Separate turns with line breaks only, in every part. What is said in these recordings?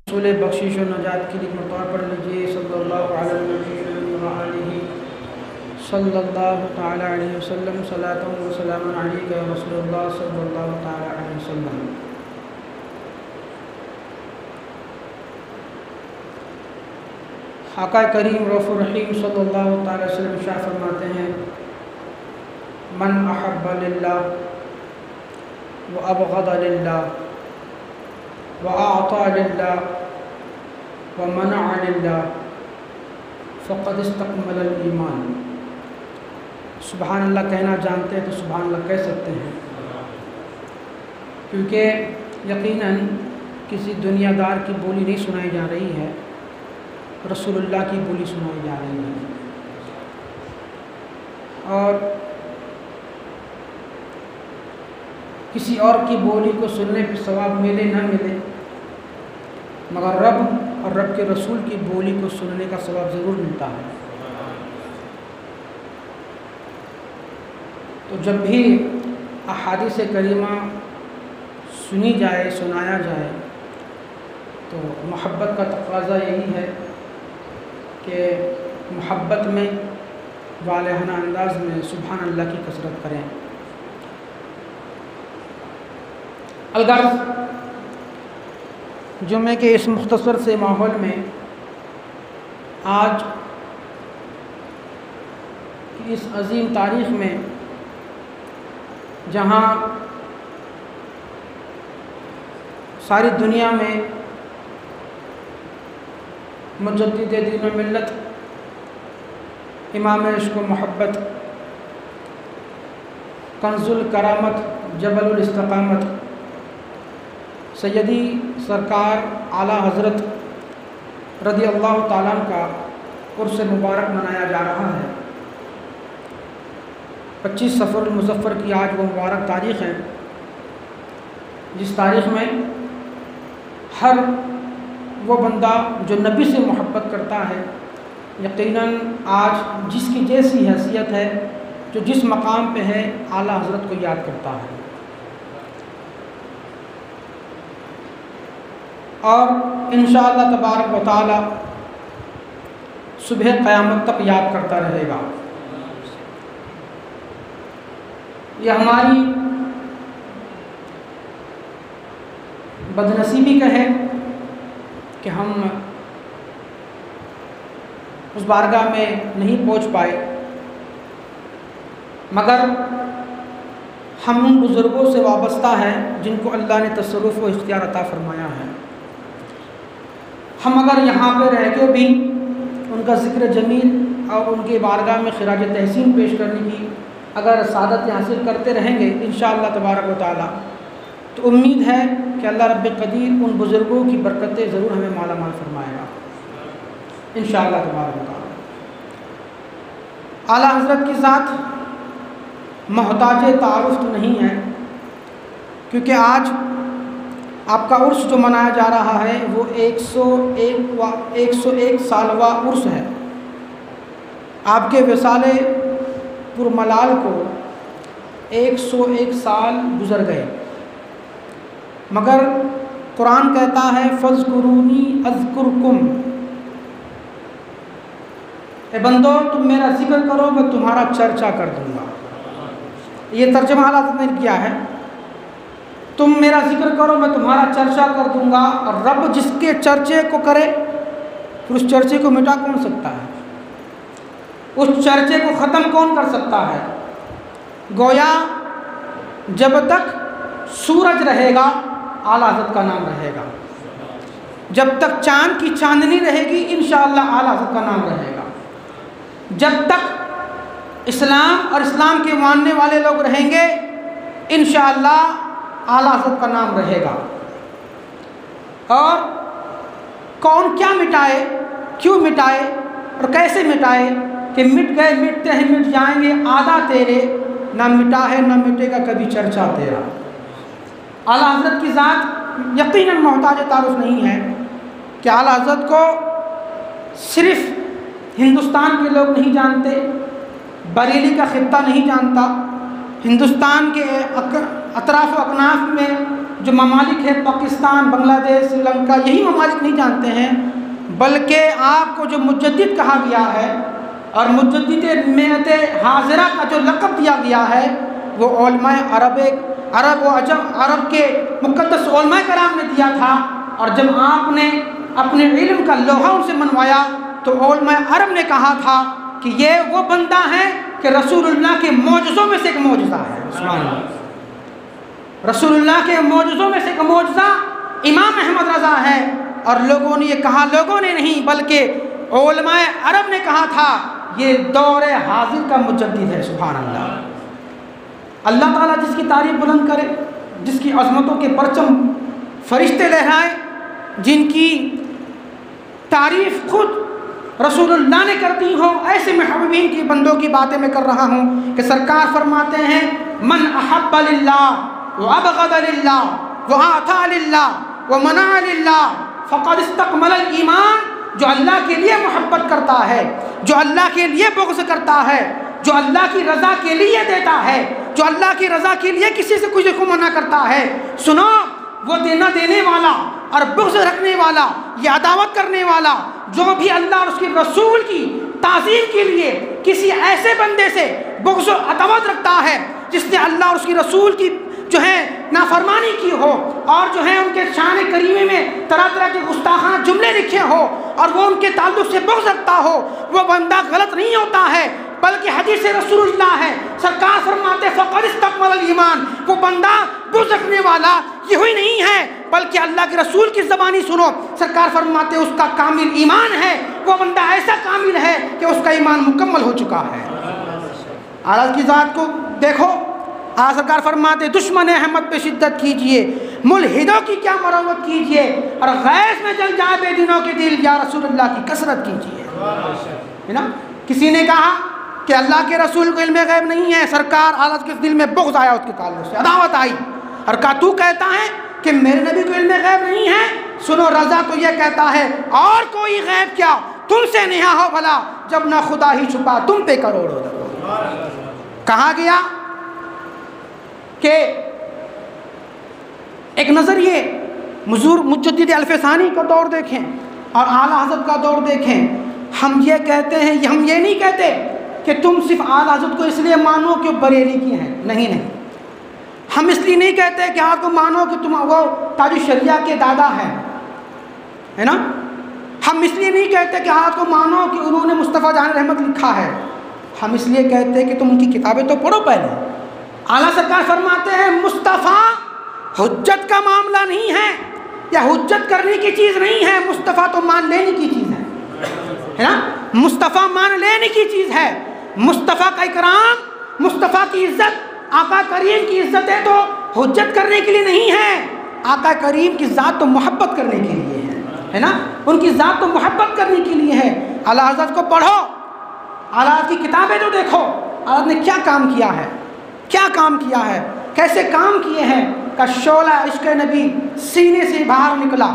رسول بخشش و نجات کے لیے مطاع پڑھ لیجیے صلی اللہ علیہ وآلہ صلی اللہ تعالی علیہ وسلم صلاۃ و سلام علیک یا رسول اللہ صلی اللہ تعالی علیہ وسلم۔ آقا کریم رؤوف الرحیم صلی اللہ تعالی علیہ وسلم ارشاد فرماتے ہیں من احب للہ وابغض للہ وأعطى لله ومنع لله فقد استكمل الإيمان۔ سبحان اللہ کہنا جانتے ہیں تو سبحان اللہ کہہ سکتے ہیں، کیونکہ یقیناً کسی دنیا دار کی بولی نہیں سنائی جا رہی ہے، رسول اللہ کی بولی سنائی جا رہی ہے۔ اور کسی اور کی بولی کو سننے پہ ثواب ملے نہ ملے، مگر رب اور رب کے رسول کی بولی کو سننے کا ثواب ضرور ملتا ہے۔ تو جب بھی احادیث کریمہ سنی جائے، سنایا جائے، تو محبت کا تقاضا یہی ہے کہ محبت میں والہانہ انداز میں سبحان اللہ کی کثرت کریں۔ الغرض جمعے کے اس مختصر سے ماحول میں آج کی اس عظیم تاریخ میں جہاں ساری دنیا میں مجدد دین و ملت امام عشق و محبت، کنز الکرامت، جبل الاستقامت، سیدی سرکار اعلیٰ حضرت رضی اللہ تعالیٰ عنہ کا عرس مبارک منایا جا رہا ہے۔ 25 صفر المظفر کی آج وہ مبارک تاریخ ہے جس تاریخ میں ہر وہ بندہ جو نبی سے محبت کرتا ہے، یقیناً آج جس کی جیسی حیثیت ہے، جو جس مقام پہ ہے، اعلیٰ حضرت کو یاد کرتا ہے، اور انشاءاللہ تبارک و تعالی صبح قیامت تک یاد کرتا رہے گا۔ یہ ہماری بدنصیبی کا ہے کہ ہم اس بارگاہ میں نہیں پہنچ پائے، مگر ہم ان بزرگوں سے وابستہ ہیں جن کو اللہ نے تصرف و اختیار عطا فرمایا ہے۔ ہم اگر یہاں پہ رہ کے بھی ان کا ذکر جمیل اور ان کے بارگاہ میں خراج تحسین پیش کرنے کی اگر سعادت حاصل کرتے رہیں گے انشاءاللہ تبارک و تعالی، تو امید ہے کہ اللہ رب قدیر ان بزرگوں کی برکتیں ضرور ہمیں مالا مال فرمائے گا انشاءاللہ تبارک و تعالی۔ اعلیٰ حضرت کی ذات محتاج تعارف تو نہیں ہے، کیونکہ آج آپ کا عرس جو منایا جا رہا ہے وہ 101 سالواں عرس ہے۔ آپ کے وصال پرملال کو 101 سال گزر گئے، مگر قرآن کہتا ہے فاذکرونی اذکرکم، اے بندو تم میرا ذکر کرو میں تمہارا چرچا کر دوں گا۔ یہ ترجمہ اعلیٰ حضرت نے کیا ہے، تم میرا ذکر کرو میں تمہارا چرچا کر دوں گا۔ اور رب جس کے چرچے کو کرے پھر اس چرچے کو مٹا کون سکتا ہے، اس چرچے کو ختم کون کر سکتا ہے؟ گویا جب تک سورج رہے گا اعلیٰ حضرت کا نام رہے گا، جب تک چاند کی چاندنی رہے گی انشاءاللہ اعلیٰ حضرت کا نام رہے گا، جب تک اسلام اور اسلام کے ماننے والے لوگ رہیں گے انشاءاللہ اعلیٰ حضرت کا نام رہے گا۔ اور کون کیا مٹائے، کیوں مٹائے اور کیسے مٹائے کہ مٹ گئے مٹتے ہیں مٹ جائیں گے آدھا تیرے، نہ مٹا ہے نہ مٹے گا کبھی چرچا تیرا۔ اعلیٰ حضرت کی ذات یقیناً محتاج تعارف نہیں ہے کہ اعلیٰ حضرت کو صرف ہندوستان کے لوگ نہیں جانتے، بریلی کا خطہ نہیں جانتا، ہندوستان کے اطراف و اکناف میں جو ممالک ہے پاکستان، بنگلہ دیش، سری لنکا، یہی ممالک نہیں جانتے ہیں، بلکہ آپ کو جو مجدد کہا گیا ہے اور مجدد ملت حاضرہ کا جو لقب دیا گیا ہے وہ علماء عرب و عجم، عرب کے مقدس علماء کرام نے دیا تھا۔ اور جب آپ نے اپنے علم کا لوہا ان سے منوایا تو علماء عرب نے کہا تھا کہ یہ وہ بندہ ہے کہ رسول اللہ کے معجزوں میں سے ایک معجزہ ہے۔ سبحان اللہ، رسول اللہ کے معجزوں میں سے ایک معجزہ امام احمد رضا ہے۔ اور لوگوں نے یہ کہا، لوگوں نے نہیں بلکہ علماء عرب نے کہا تھا یہ دور حاضر کا مجدد ہے۔ سبحان اللہ، اللہ تعالیٰ جس کی تعریف بلند کرے، جس کی عظمتوں کے پرچم فرشتے لہرائے، جن کی تعریف خود رسول اللہ نے کرتی ہو، ایسے محبوبین کی بندوں کی باتیں میں کر رہا ہوں کہ سرکار فرماتے ہیں من احب للہ وابغض للہ واعطى للہ ومنع للہ فقد استکمل الایمان۔ جو اللہ کے لیے محبت کرتا ہے، جو اللہ کے لیے بغض کرتا ہے، جو اللہ کی رضا کے لیے دیتا ہے، جو اللہ کی رضا کے لیے کسی سے کچھ کو منع کرتا ہے، سنو وہ دینے والا اور بغض رکھنے والا، یہ عداوت کرنے والا، جو بھی اللہ اور اس کے رسول کی تعظیم کے لیے کسی ایسے بندے سے بغض و عداوت رکھتا ہے جس نے اللہ اور اس کی رسول کی جو ہے نافرمانی کی ہو اور جو ہے ان کے شان کریمے میں طرح طرح کے گستاخانہ جملے لکھے ہو اور وہ ان کے تعلق سے بغض رکھتا ہو، وہ بندہ غلط نہیں ہوتا ہے بلکہ حدیث رسول اللہ ہے، سرکار فرماتے فقد استکمل الایمان، وہ بندہ بغض رکھنے والا یہ ہوئی نہیں ہے بلکہ اللہ کے رسول کی زبانی سنو، سرکار فرماتے اس کا کامل ایمان ہے، وہ بندہ ایسا کامل ہے کہ اس کا ایمان مکمل ہو چکا ہے۔ اعلیٰ کی ذات کو دیکھو، سرکار فرماتے دشمن احمد پہ شدت کیجئے، ملحدوں کی کیا مروت کیجئے، اور غیظ میں جل جائے بے دینوں کے دل، یا رسول اللہ کی کثرت کیجئے۔ ہے نا، کسی نے کہا کہ اللہ کے رسول کو علم غیب نہیں ہے، سرکار اعلیٰ کے دل میں بغض آیا، اس کے تعلق سے عداوت آئی، اور کہا تو کہتا ہے کہ میرے نبی کو علم غیب نہیں ہے؟ سنو، رضا تو یہ کہتا ہے اور کوئی غیب کیا تم سے نہا ہو بھلا، جب نہ خدا ہی چھپا تم پہ کروڑوں درود۔ کہا گیا کہ ایک نظریے مجدد الف ثانی کا دور دیکھیں اور اعلیٰ حضرت کا دور دیکھیں، ہم یہ کہتے ہیں، ہم یہ نہیں کہتے کہ تم صرف اعلیٰ حضرت کو اس لیے مانو کہ وہ بریلی کی ہیں، نہیں، ہم اس لیے نہیں کہتے کہ آپ کو مانو کہ تم وہ تاج الشریعہ کے دادا ہیں، ہے نا، ہم اس لیے نہیں کہتے کہ آپ کو مانو کہ انہوں نے مصطفیٰ جان رحمت لکھا ہے، ہم اس لیے کہتے ہیں کہ تم ان کی کتابیں تو پڑھو پہلے۔ اعلیٰ سرکار فرماتے ہیں مصطفیٰ حجت کا معاملہ نہیں ہے یا حجت کرنے کی چیز نہیں ہے، مصطفیٰ تو مان لینے کی چیز ہے نا، مصطفیٰ مان لینے کی چیز ہے، مصطفیٰ کا اکرام، مصطفیٰ کی عزت، آقا کریم کی عزت ہے تو حجت کرنے کے لیے نہیں ہے، آقا کریم کی ذات تو محبت کرنے کے لیے ہے نا، ان کی ذات تو محبت کرنے کے لیے ہے۔ اعلیٰ حضرت کو پڑھو، اعلیٰ کی کتابیں تو دیکھو، اعلیٰ نے کیا کام کیا ہے، کیا کام کیا ہے، کیسے کام کیے ہیں، کہ شعلہ عشق نبی سینے سے باہر نکلا،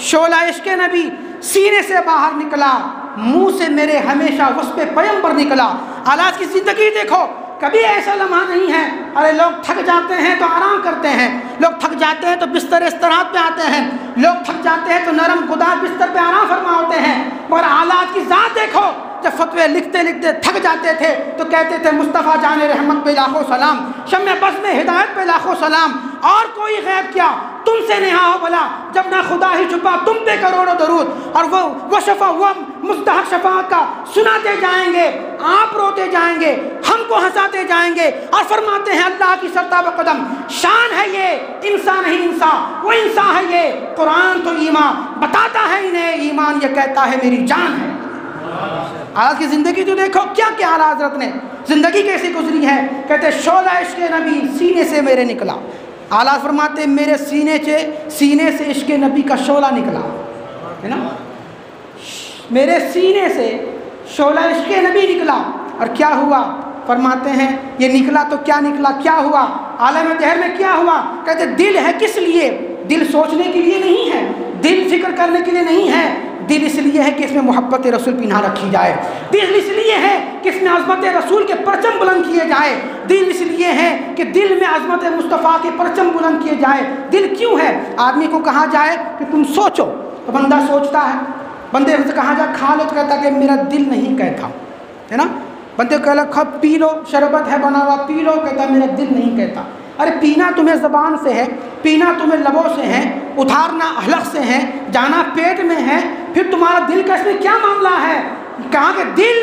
شعلہ عشق نبی سینے سے باہر نکلا، منہ سے میرے ہمیشہ وصف پیغمبر نکلا۔ اعلیٰ کی زندگی دیکھو، کبھی ایسا لمحہ نہیں ہے، ارے لوگ تھک جاتے ہیں تو آرام کرتے ہیں، لوگ تھک جاتے ہیں تو بستر استراحت پہ آتے ہیں، لوگ تھک جاتے ہیں تو نرم گداز بستر پہ آرام فرما ہوتے ہیں، مگر اعلیٰ کی ذات دیکھو، جب فتوے لکھتے لکھتے تھک جاتے تھے تو کہتے تھے مصطفیٰ جان رحمت پہ لاکھوں سلام، شمع بز میں ہدایت پہ لاکھوں سلام، اور کوئی غیب کیا تم سے نہا ہو بھلا، جب نہ خدا ہی چھپا تم پہ کروڑوں درود۔ اور وہ شفا، وہ مستحق شفاعت کا سناتے جائیں گے، آپ روتے جائیں گے، ہم کو ہنساتے جائیں گے، اور فرماتے ہیں اللہ کی سرتاب قدم شان ہے یہ، انسان نہیں انسان، وہ انسان ہے یہ، قرآن تو ایمان بتاتا ہے انہیں، ایمان یہ کہتا ہے میری جان ہے۔ آج کی زندگی تو دیکھو، کیا کیا اعلیٰ حضرت نے زندگی کیسی گزری ہے، کہتے شعلہ عشق نبی سینے سے میرے نکلا، اعلیٰ فرماتے میرے سینے سے عشق نبی کا شعلہ نکلا، ہے نا، میرے سینے سے شعلہ عشق نبی نکلا، اور کیا ہوا، فرماتے ہیں یہ نکلا تو کیا نکلا، کیا ہوا، عالم دہر میں کیا ہوا، کہتے دل ہے کس لیے، دل سوچنے کے لیے نہیں ہے، دل فکر کرنے کے لیے نہیں ہے، دل اس لیے ہے کہ اس میں محبت رسول پنہا رکھی جائے، دل اس لیے ہے کہ اس میں عظمت رسول کے پرچم بلند کیے جائے، دل اس لیے ہے کہ دل میں عظمت مصطفیٰ کے پرچم بلند کیے جائے۔ دل کیوں ہے؟ آدمی کو کہا جائے کہ تم سوچو تو بندہ سوچتا ہے، بندے سے کہا جائے کھا لو تو کہتا کہ میرا دل نہیں کہتا، ہے نا؟ بندے کو کہا پی لو، شربت ہے بنا ہوا پی لو، کہتا میرا دل نہیں کہتا۔ ارے پینا تمہیں زبان سے ہے، پینا تمہیں لبوں سے ہے، اتارنا حلق سے ہے، جانا پیٹ میں ہے، پھر تمہارا دل کا اس میں کیا معاملہ ہے؟ کہا کہ دل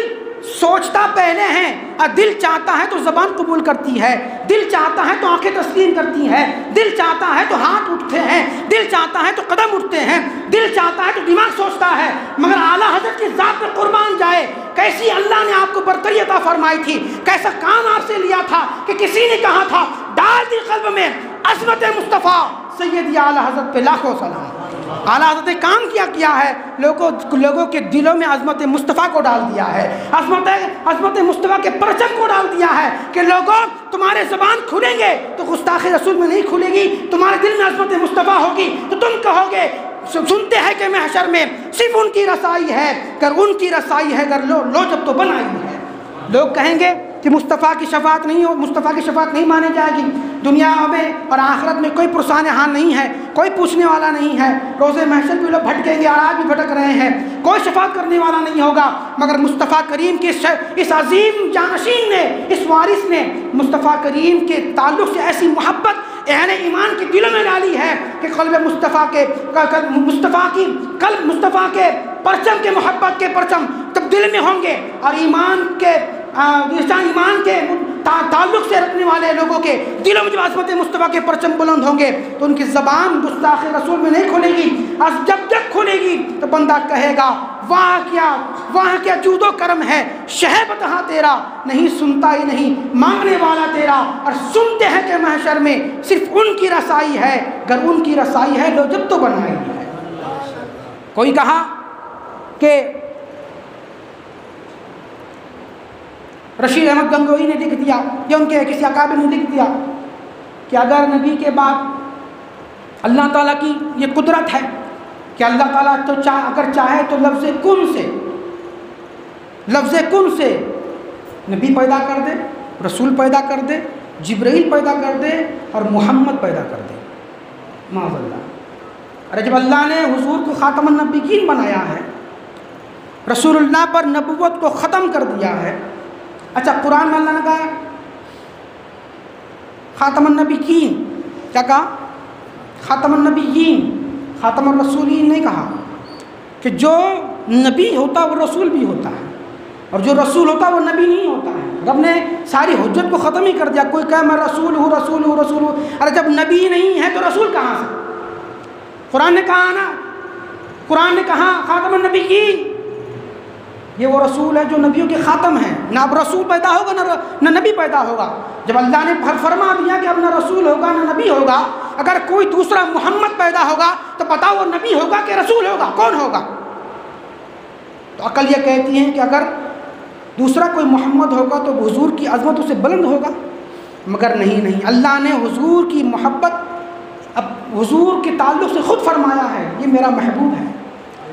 سوچتا پہلے ہے، اور دل چاہتا ہے تو زبان قبول کرتی ہے، دل چاہتا ہے تو آنکھیں تسلیم کرتی ہیں، دل چاہتا ہے تو ہاتھ اٹھتے ہیں، دل چاہتا ہے تو قدم اٹھتے ہیں، دل چاہتا ہے تو دماغ سوچتا ہے۔ مگر اعلیٰ حضرت کی ذات پہ قربان جائے، کیسی اللہ نے آپ کو برتری عطا فرمائی تھی، کیسا کام آپ سے لیا تھا کہ کسی نے کہا تھا ڈال دی قلب میں عظمت مصطفیٰ سید اعلیٰ حضرت پہ لاکھوں سلام۔ اعلیٰ حضرت نے کام کیا ہے، لوگوں کے دلوں میں عظمت مصطفیٰ کو ڈال دیا ہے، عظمت مصطفیٰ کے پرچم کو ڈال دیا ہے کہ لوگوں تمہارے زبان کھلیں گے تو گستاخ رسول میں نہیں کھلے گی، تمہارے دل میں عظمت مصطفیٰ ہوگی تو تم کہو گے سنتے ہیں کہ محشر میں صرف ان کی رسائی ہے، اگر ان کی رسائی ہے اگر لو جب تو بنائی ہے۔ لوگ کہیں گے کہ مصطفیٰ کی شفاعت نہیں مانے جائے گی، دنیا میں اور آخرت میں کوئی پرسان حال نہیں ہے، کوئی پوچھنے والا نہیں ہے، روز محشر بھی لوگ بھٹکیں گے اور آج بھی بھٹک رہے ہیں، کوئی شفاعت کرنے والا نہیں ہوگا۔ مگر مصطفیٰ کریم کے اس عظیم جانشین نے، اس وارث نے مصطفیٰ کریم کے تعلق سے ایسی محبت اہل ایمان کے دلوں میں ڈالی ہے کہ قلب مصطفیٰ کے پرچم کے محبت کے پرچم تب دل میں ہوں گے، اور ایمان کے تعلق سے رکھنے والے لوگوں کے دلوں میں جب عظمت مصطفیٰ کے پرچم بلند ہوں گے تو ان کی زبان گستاخ رسول میں نہیں کھلے گی، اور جب کھلے گی تو بندہ کہے گا واہ کیا جود و کرم ہے، شہ بتہا تیرا، نہیں سنتا ہی نہیں مانگنے والا تیرا، اور سنتے ہیں کہ محشر میں صرف ان کی رسائی ہے، اگر ان کی رسائی ہے لو جب تو بنائی ہے۔ کوئی کہا کہ رشید احمد گنگوئی نے لکھ دیا یا ان کے کسی اکابر نے لکھ دیا کہ اگر نبی کے بعد اللہ تعالیٰ کی یہ قدرت ہے کہ اللہ تعالیٰ تو اگر چاہے تو لفظ کن سے نبی پیدا کر دے، رسول پیدا کر دے، جبرائیل پیدا کر دے اور محمد پیدا کر دے، معاذ اللہ۔ ارے جب اللہ نے حضور کو خاتم النبیین بنایا ہے، رسول اللہ پر نبوت کو ختم کر دیا ہے، اچھا قرآن میں اللہ نے کہا خاتم النبیین، کیا کہا؟ خاتم النبیین، خاتم الرسولین نہیں کہا، کہ جو نبی ہوتا وہ رسول بھی ہوتا ہے، اور جو رسول ہوتا وہ نبی نہیں ہوتا ہے۔ رب نے ساری حجت کو ختم ہی کر دیا، کوئی کہے میں رسول ہوں۔ ارے جب نبی نہیں ہے تو رسول کہاں سے؟ قرآن نے کہا نا، قرآن نے کہا خاتم النبیین، یہ وہ رسول ہے جو نبیوں کے خاتم ہیں، نہ اب رسول پیدا ہوگا نہ نبی پیدا ہوگا۔ جب اللہ نے فرما دیا کہ اب نہ رسول ہوگا نہ نبی ہوگا، اگر کوئی دوسرا محمد پیدا ہوگا تو بتاؤ وہ نبی ہوگا کہ رسول ہوگا، کون ہوگا؟ تو عقل یہ کہتی ہے کہ اگر دوسرا کوئی محمد ہوگا تو حضور کی عظمت اسے بلند ہوگا، مگر نہیں، اللہ نے حضور کی محبت اب حضور کے تعلق سے خود فرمایا ہے یہ میرا محبوب ہے،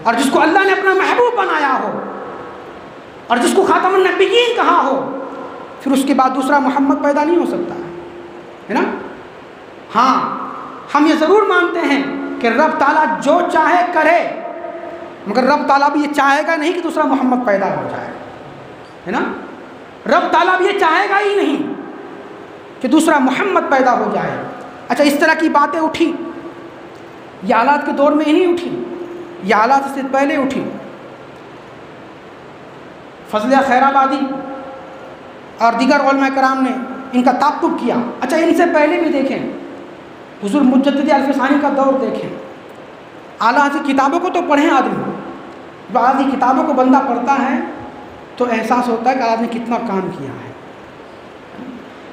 اور جس کو اللہ نے اپنا محبوب بنایا ہو اور جس کو خاتم النبیین کہا ہو، پھر اس کے بعد دوسرا محمد پیدا نہیں ہو سکتا ہے نا؟ ہاں ہم یہ ضرور مانتے ہیں کہ رب تعالیٰ جو چاہے کرے، مگر رب تعالیٰ بھی یہ چاہے گا نہیں کہ دوسرا محمد پیدا ہو جائے، ہے نا؟ رب تعالیٰ بھی یہ چاہے گا ہی نہیں کہ دوسرا محمد پیدا ہو جائے۔ اچھا اس طرح کی باتیں اٹھی، یہ حالات کے دور میں ہی نہیں اٹھی، یہ حالات سے پہلے اٹھی۔ فضل خیر آبادی اور دیگر علماء کرام نے ان کا تعقب کیا۔ اچھا ان سے پہلے بھی دیکھیں، حضور مجدد الف ثانی کا دور دیکھیں، اعلیٰ حضرت کتابوں کو تو پڑھیں آدمی، جب آدمی کتابوں کو بندہ پڑھتا ہے تو احساس ہوتا ہے کہ آدمی کتنا کام کیا ہے۔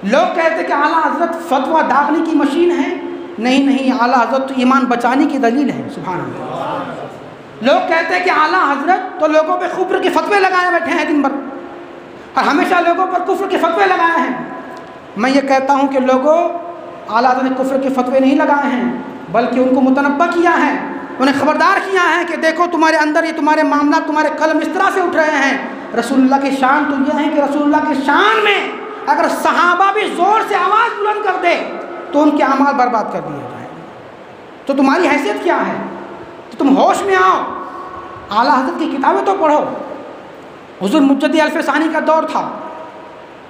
لوگ کہتے ہیں کہ اعلیٰ حضرت فتویٰ داغنے کی مشین ہے، نہیں، اعلیٰ حضرت تو ایمان بچانے کی دلیل ہے، سبحان اللہ۔ لوگ کہتے ہیں کہ اعلیٰ حضرت تو لوگوں پہ کفر کے فتوے لگائے بیٹھے ہیں دن بھر، اور ہمیشہ لوگوں پر کفر کے فتوے لگائے ہیں۔ میں یہ کہتا ہوں کہ لوگوں، اعلیٰ حضرت نے کفر کے فتوے نہیں لگائے ہیں، بلکہ ان کو متنبہ کیا ہے، انہیں خبردار کیا ہے کہ دیکھو تمہارے اندر یہ تمہارے معاملات، تمہارے قلم اس طرح سے اٹھ رہے ہیں۔ رسول اللہ کی شان تو یہ ہے کہ رسول اللہ کی شان میں اگر صحابہ بھی زور سے آواز بلند کر دے تو ان کے اعمال برباد کر دیے جائیں۔ تو تمہاری حیثیت کیا ہے؟ تو تم ہوش میں آؤ، اعلیٰ حضرت کی کتابیں تو پڑھو۔ حضور مجدد الف ثانی کا دور تھا،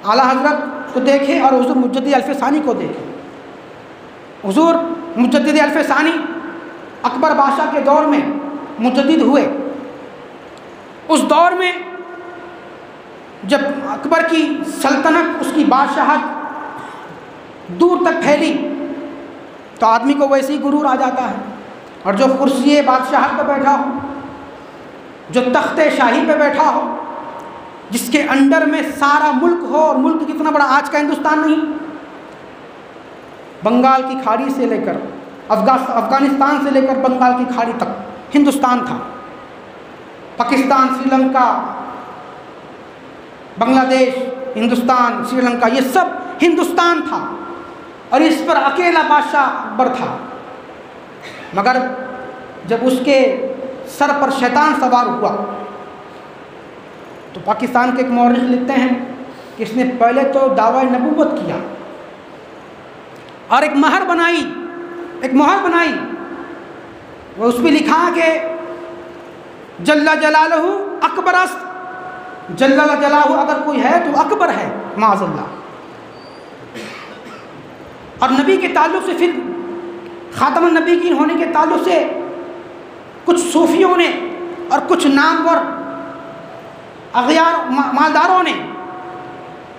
اعلیٰ حضرت کو دیکھیں اور حضور مجدد الف ثانی کو دیکھیں۔ حضور مجدد الف ثانی اکبر بادشاہ کے دور میں مجدد ہوئے۔ اس دور میں جب اکبر کی سلطنت، اس کی بادشاہت دور تک پھیلی تو آدمی کو ویسے ہی غرور آ جاتا ہے، اور جو کرسی بادشاہت پہ بیٹھا ہو، جو تخت شاہی پہ بیٹھا ہو، جس کے انڈر میں سارا ملک ہو، اور ملک کتنا بڑا آج کا ہندوستان نہیں، بنگال کی کھاڑی سے لے کر افغانستان سے لے کر بنگال کی کھاڑی تک ہندوستان تھا، پاکستان، سری لنکا، بنگلہ دیش، ہندوستان، سری لنکا، یہ سب ہندوستان تھا، اور اس پر اکیلا بادشاہ اکبر تھا۔ مگر جب اس کے سر پر شیطان سوار ہوا تو پاکستان کے ایک مورخ لکھتے ہیں کہ اس نے پہلے تو دعوی نبوت کیا اور ایک مہر بنائی، وہ اس پہ لکھا کہ جل جلالہ اکبر است، جل جلالہ اگر کوئی ہے تو اکبر ہے، معاذ اللہ۔ اور نبی کے تعلق سے، پھر خاتم النبیین ہونے کے تعلق سے کچھ صوفیوں نے اور کچھ نامور اغیار مالداروں نے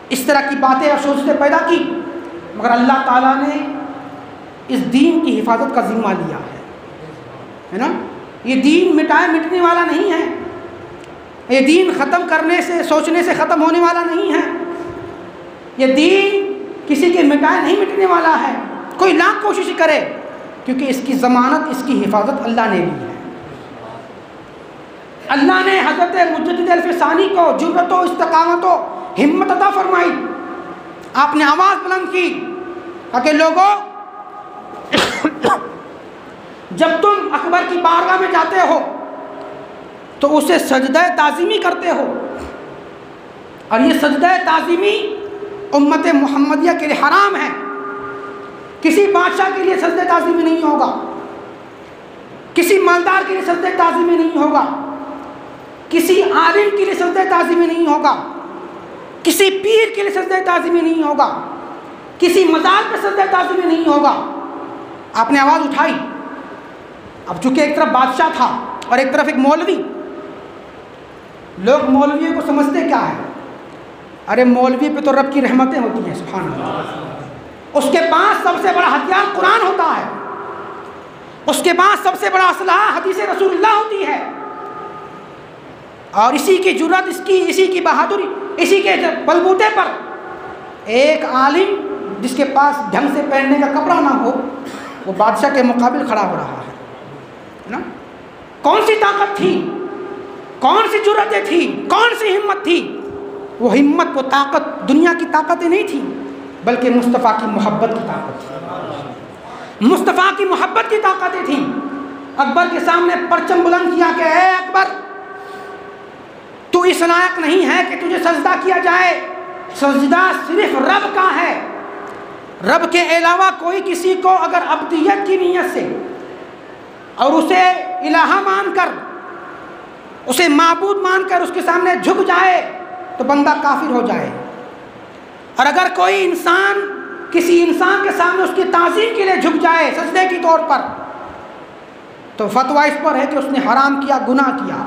اس طرح کی باتیں اور سوچیں پیدا کی، مگر اللہ تعالیٰ نے اس دین کی حفاظت کا ذمہ لیا ہے نا۔ یہ دین مٹنے والا نہیں ہے، یہ دین ختم کرنے سے، سوچنے سے ختم ہونے والا نہیں ہے، یہ دین کسی کے نہیں مٹنے والا ہے، کوئی لاکھ کوشش کرے، کیونکہ اس کی ضمانت، اس کی حفاظت اللہ نے لی ہے۔ اللہ نے حضرت مجدد الف ثانی کو جرأت و استقامت و ہمت عطا فرمائی۔ آپ نے آواز بلند کی کہ لوگوں، جب تم اکبر کی بارگاہ میں جاتے ہو تو اسے سجدہ تعظیمی کرتے ہو، اور یہ سجدہ تعظیمی امت محمدیہ کے لیے حرام ہے۔ کسی بادشاہ کے لیے سجدہ تعظیمی نہیں ہوگا، کسی مالدار کے لیے سجدہ تعظیمی نہیں ہوگا، کسی عالم کے لیے سجدہ تعظیمی نہیں ہوگا، کسی پیر کے لیے سجدہ تعظیمی نہیں ہوگا، کسی مزار پہ سجدہ تعظیمی نہیں ہوگا۔ آپ نے آواز اٹھائی۔ اب چونکہ ایک طرف بادشاہ تھا اور ایک طرف ایک مولوی، لوگ مولویوں کو سمجھتے کیا ہے؟ ارے مولوی پہ تو رب کی رحمتیں ہوتی ہیں، سبحان اللہ۔ اس کے پاس سب سے بڑا ہتھیار قرآن ہوتا ہے، اس کے پاس سب سے بڑا اسلحہ حدیث رسول اللہ ہوتی ہے، اور اسی کی جرأت، اسی کی بہادری، اسی کے بلبوتے پر ایک عالم جس کے پاس ڈھنگ سے پہننے کا کپڑا نہ ہو، وہ بادشاہ کے مقابل کھڑا ہو رہا ہے نا۔ کون سی طاقت تھی، کون سی جرأتیں تھی، کون سی ہمت تھی؟ وہ ہمت، وہ طاقت دنیا کی طاقتیں نہیں تھی، بلکہ مصطفیٰ کی محبت کی طاقت تھی، مصطفیٰ کی محبت کی طاقتیں تھیں۔ اکبر کے سامنے پرچم بلند کیا کہ اے اکبر، تو اس لائق نہیں ہے کہ تجھے سجدہ کیا جائے، سجدہ صرف رب کا ہے، رب کے علاوہ کوئی کسی کو اگر عبدیت کی نیت سے اور اسے الہ مان کر، اسے معبود مان کر اس کے سامنے جھک جائے تو بندہ کافر ہو جائے، اور اگر کوئی انسان کسی انسان کے سامنے اس کی تعظیم کے لیے جھک جائے سجدے کی طور پر، تو فتویٰ اس پر ہے کہ اس نے حرام کیا، گناہ کیا۔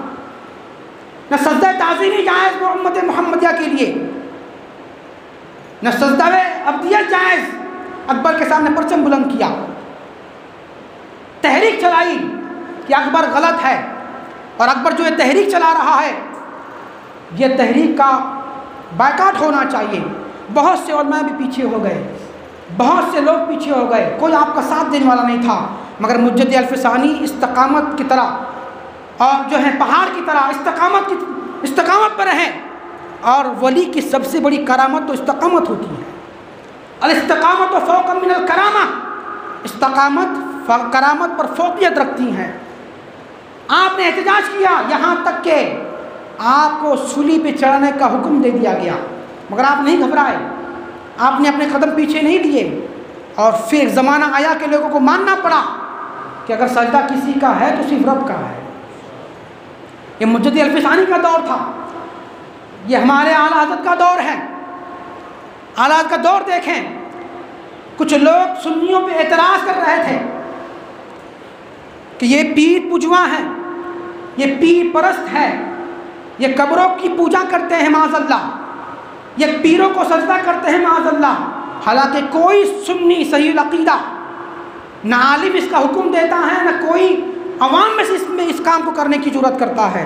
نہ سجدہ تعظیمی جائز امت محمدیہ کے لیے، نہ سجدہ عبدیت جائز۔ اکبر کے سامنے پرچم بلند کیا، تحریک چلائی کہ اکبر غلط ہے، اور اکبر جو یہ تحریک چلا رہا ہے، یہ تحریک کا بائیکاٹ ہونا چاہیے۔ بہت سے علماء بھی پیچھے ہو گئے، بہت سے لوگ پیچھے ہو گئے، کوئی آپ کا ساتھ دینے والا نہیں تھا، مگر مجدد الف ثانی استقامت کی طرح اور جو ہے پہاڑ کی طرح استقامت پر رہے، اور ولی کی سب سے بڑی کرامت تو استقامت ہوتی ہے۔ الاستقامت فوق من الکرامہ، استقامت کرامت پر فوقیت رکھتی ہیں۔ آپ نے احتجاج کیا یہاں تک کہ آپ کو سولی پہ چڑھنے کا حکم دے دیا گیا، مگر آپ نہیں گھبرائے، آپ نے اپنے قدم پیچھے نہیں لیے، اور پھر ایک زمانہ آیا کہ لوگوں کو ماننا پڑا کہ اگر سجدہ کسی کا ہے تو صرف رب کا ہے۔ یہ مجدد الف ثانی کا دور تھا، یہ ہمارے اعلیٰ حضرت کا دور ہے۔ اعلیٰ حضرت کا دور دیکھیں، کچھ لوگ سنیوں پہ اعتراض کر رہے تھے کہ یہ پیر پجوا ہیں، یہ پیر پرست ہے، یہ قبروں کی پوجا کرتے ہیں معاذ اللہ، یہ پیروں کو سجدہ کرتے ہیں معاذ اللہ۔ حالانکہ کوئی سنی صحیح العقیدہ نہ عالم اس کا حکم دیتا ہے، نہ کوئی عوام میں سے اس کام کو کرنے کی جرات کرتا ہے۔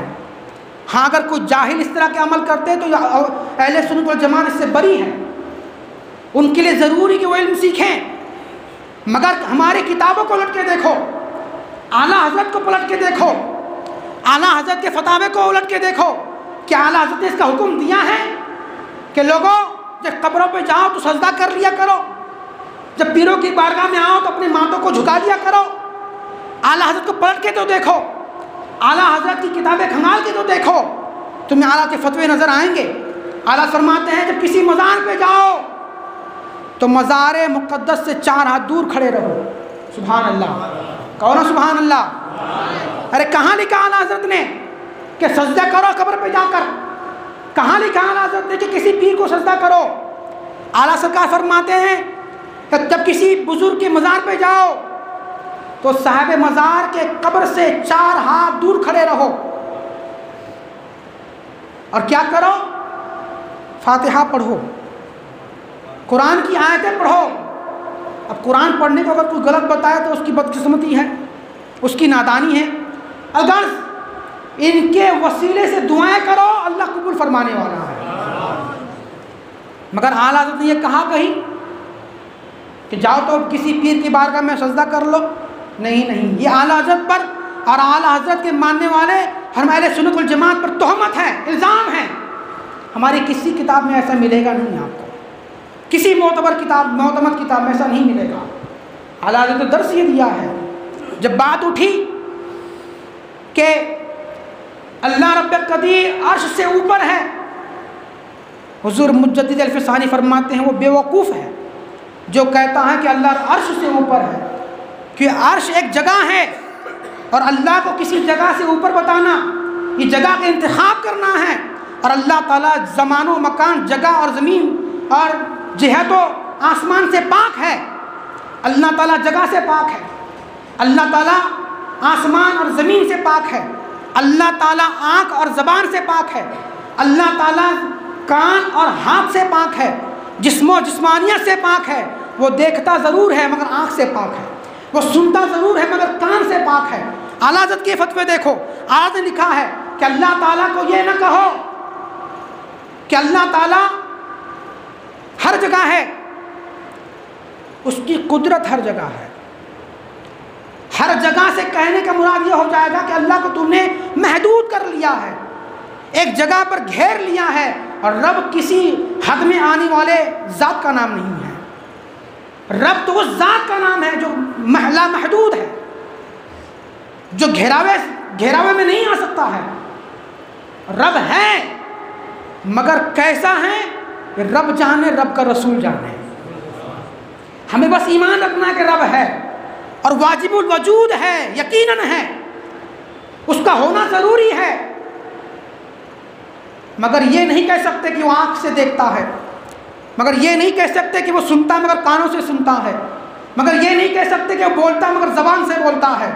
ہاں اگر کوئی جاہل اس طرح کے عمل کرتے تو اہل سنت والجماعت اس سے بری ہے، ان کے لیے ضروری کہ وہ علم سیکھیں۔ مگر ہماری کتابوں کو الٹ کے دیکھو، اعلیٰ حضرت کو پلٹ کے دیکھو، اعلیٰ حضرت کے فتاوے کو الٹ کے دیکھو کہ اعلیٰ حضرت نے اس کا حکم دیا ہے کہ لوگوں جب قبروں پہ جاؤ تو سجدہ کر لیا کرو، جب پیروں کی بارگاہ میں آؤ تو اپنے ماتھوں کو جھکا لیا کرو۔ اعلیٰ حضرت کو پلٹ کے تو دیکھو، اعلیٰ حضرت کی کتابیں کھنگال کے تو دیکھو، تمہیں اعلیٰ کے فتوے نظر آئیں گے۔ اعلیٰ فرماتے ہیں جب کسی مزار پہ جاؤ تو مزار مقدس سے 4 ہاتھ دور کھڑے رہو۔ سبحان اللہ، کہو سبحان اللہ۔ ارے کہاں لکھا اعلیٰ حضرت نے کہ سجدہ کرو قبر پہ جا کر؟ کہاں لکھا اعلیٰ حضرت نے کہ کسی پیر کو سجدہ کرو؟ اعلیٰ سرکار فرماتے ہیں کہ جب کسی بزرگ کے مزار پہ جاؤ تو صاحب مزار کے قبر سے 4 ہاتھ دور کھڑے رہو، اور کیا کرو؟ فاتحہ پڑھو، قرآن کی آیتیں پڑھو۔ اب قرآن پڑھنے کو اگر کوئی غلط بتائے تو اس کی بدقسمتی ہے، اس کی نادانی ہے۔ اگر ان کے وسیلے سے دعائیں کرو اللہ قبول فرمانے والا ہے۔ مگر اعلیٰ حضرت نے یہ کہا کہیں کہ جاؤ تو کسی پیر کی بارگاہ میں سجدہ کر لو؟ نہیں، یہ اعلیٰ حضرت پر اور اعلیٰ حضرت کے ماننے والے ہم اہل سنت والجماعت پر تہمت ہے، الزام ہے۔ ہماری کسی کتاب میں ایسا ملے گا نہیں، آپ کو کسی معتبر کتاب، معتمد کتاب میں ایسا نہیں ملے گا۔ اعلیٰ حضرت نے درس یہ دیا ہے، جب بات اٹھی کہ اللہ رب قدیر عرش سے اوپر ہے، حضور مجدد الف ثانی فرماتے ہیں وہ بے وقوف ہے جو کہتا ہے کہ اللہ عرش سے اوپر ہے، کہ عرش ایک جگہ ہے اور اللہ کو کسی جگہ سے اوپر بتانا، یہ جگہ کا انتخاب کرنا ہے۔ اور اللہ تعالیٰ زمان و مکان، جگہ اور زمین اور جہت و آسمان سے پاک ہے۔ اللہ تعالیٰ جگہ سے پاک ہے، اللہ تعالیٰ آسمان اور زمین سے پاک ہے، اللہ تعالیٰ آنکھ اور زبان سے پاک ہے، اللہ تعالیٰ کان اور ہاتھ سے پاک ہے، جسم و جسمانیت سے پاک ہے۔ وہ دیکھتا ضرور ہے مگر آنکھ سے پاک ہے، وہ سنتا ضرور ہے مگر کان سے پاک ہے۔ اعلیٰ حضرت کے فتوے دیکھو، اعلیٰ نے لکھا ہے کہ اللہ تعالیٰ کو یہ نہ کہو کہ اللہ تعالیٰ ہر جگہ ہے، اس کی قدرت ہر جگہ ہے۔ ہر جگہ سے کہنے کا مراد یہ ہو جائے گا کہ اللہ کو تم نے محدود کر لیا ہے، ایک جگہ پر گھیر لیا ہے، اور رب کسی حد میں آنے والے ذات کا نام نہیں ہے۔ رب تو اس ذات کا نام ہے جو لا محدود ہے، جو گھیراوے میں نہیں آ سکتا ہے۔ رب ہے مگر کیسا ہے رب جانے، رب کا رسول جانے۔ ہمیں بس ایمان رکھنا ہے کہ رب ہے اور واجب الوجود ہے، یقیناً ہے، اس کا ہونا ضروری ہے، مگر یہ نہیں کہہ سکتے کہ وہ آنکھ سے دیکھتا ہے، مگر یہ نہیں کہہ سکتے کہ وہ سنتا مگر کانوں سے سنتا ہے، مگر یہ نہیں کہہ سکتے کہ وہ بولتا مگر زبان سے بولتا ہے،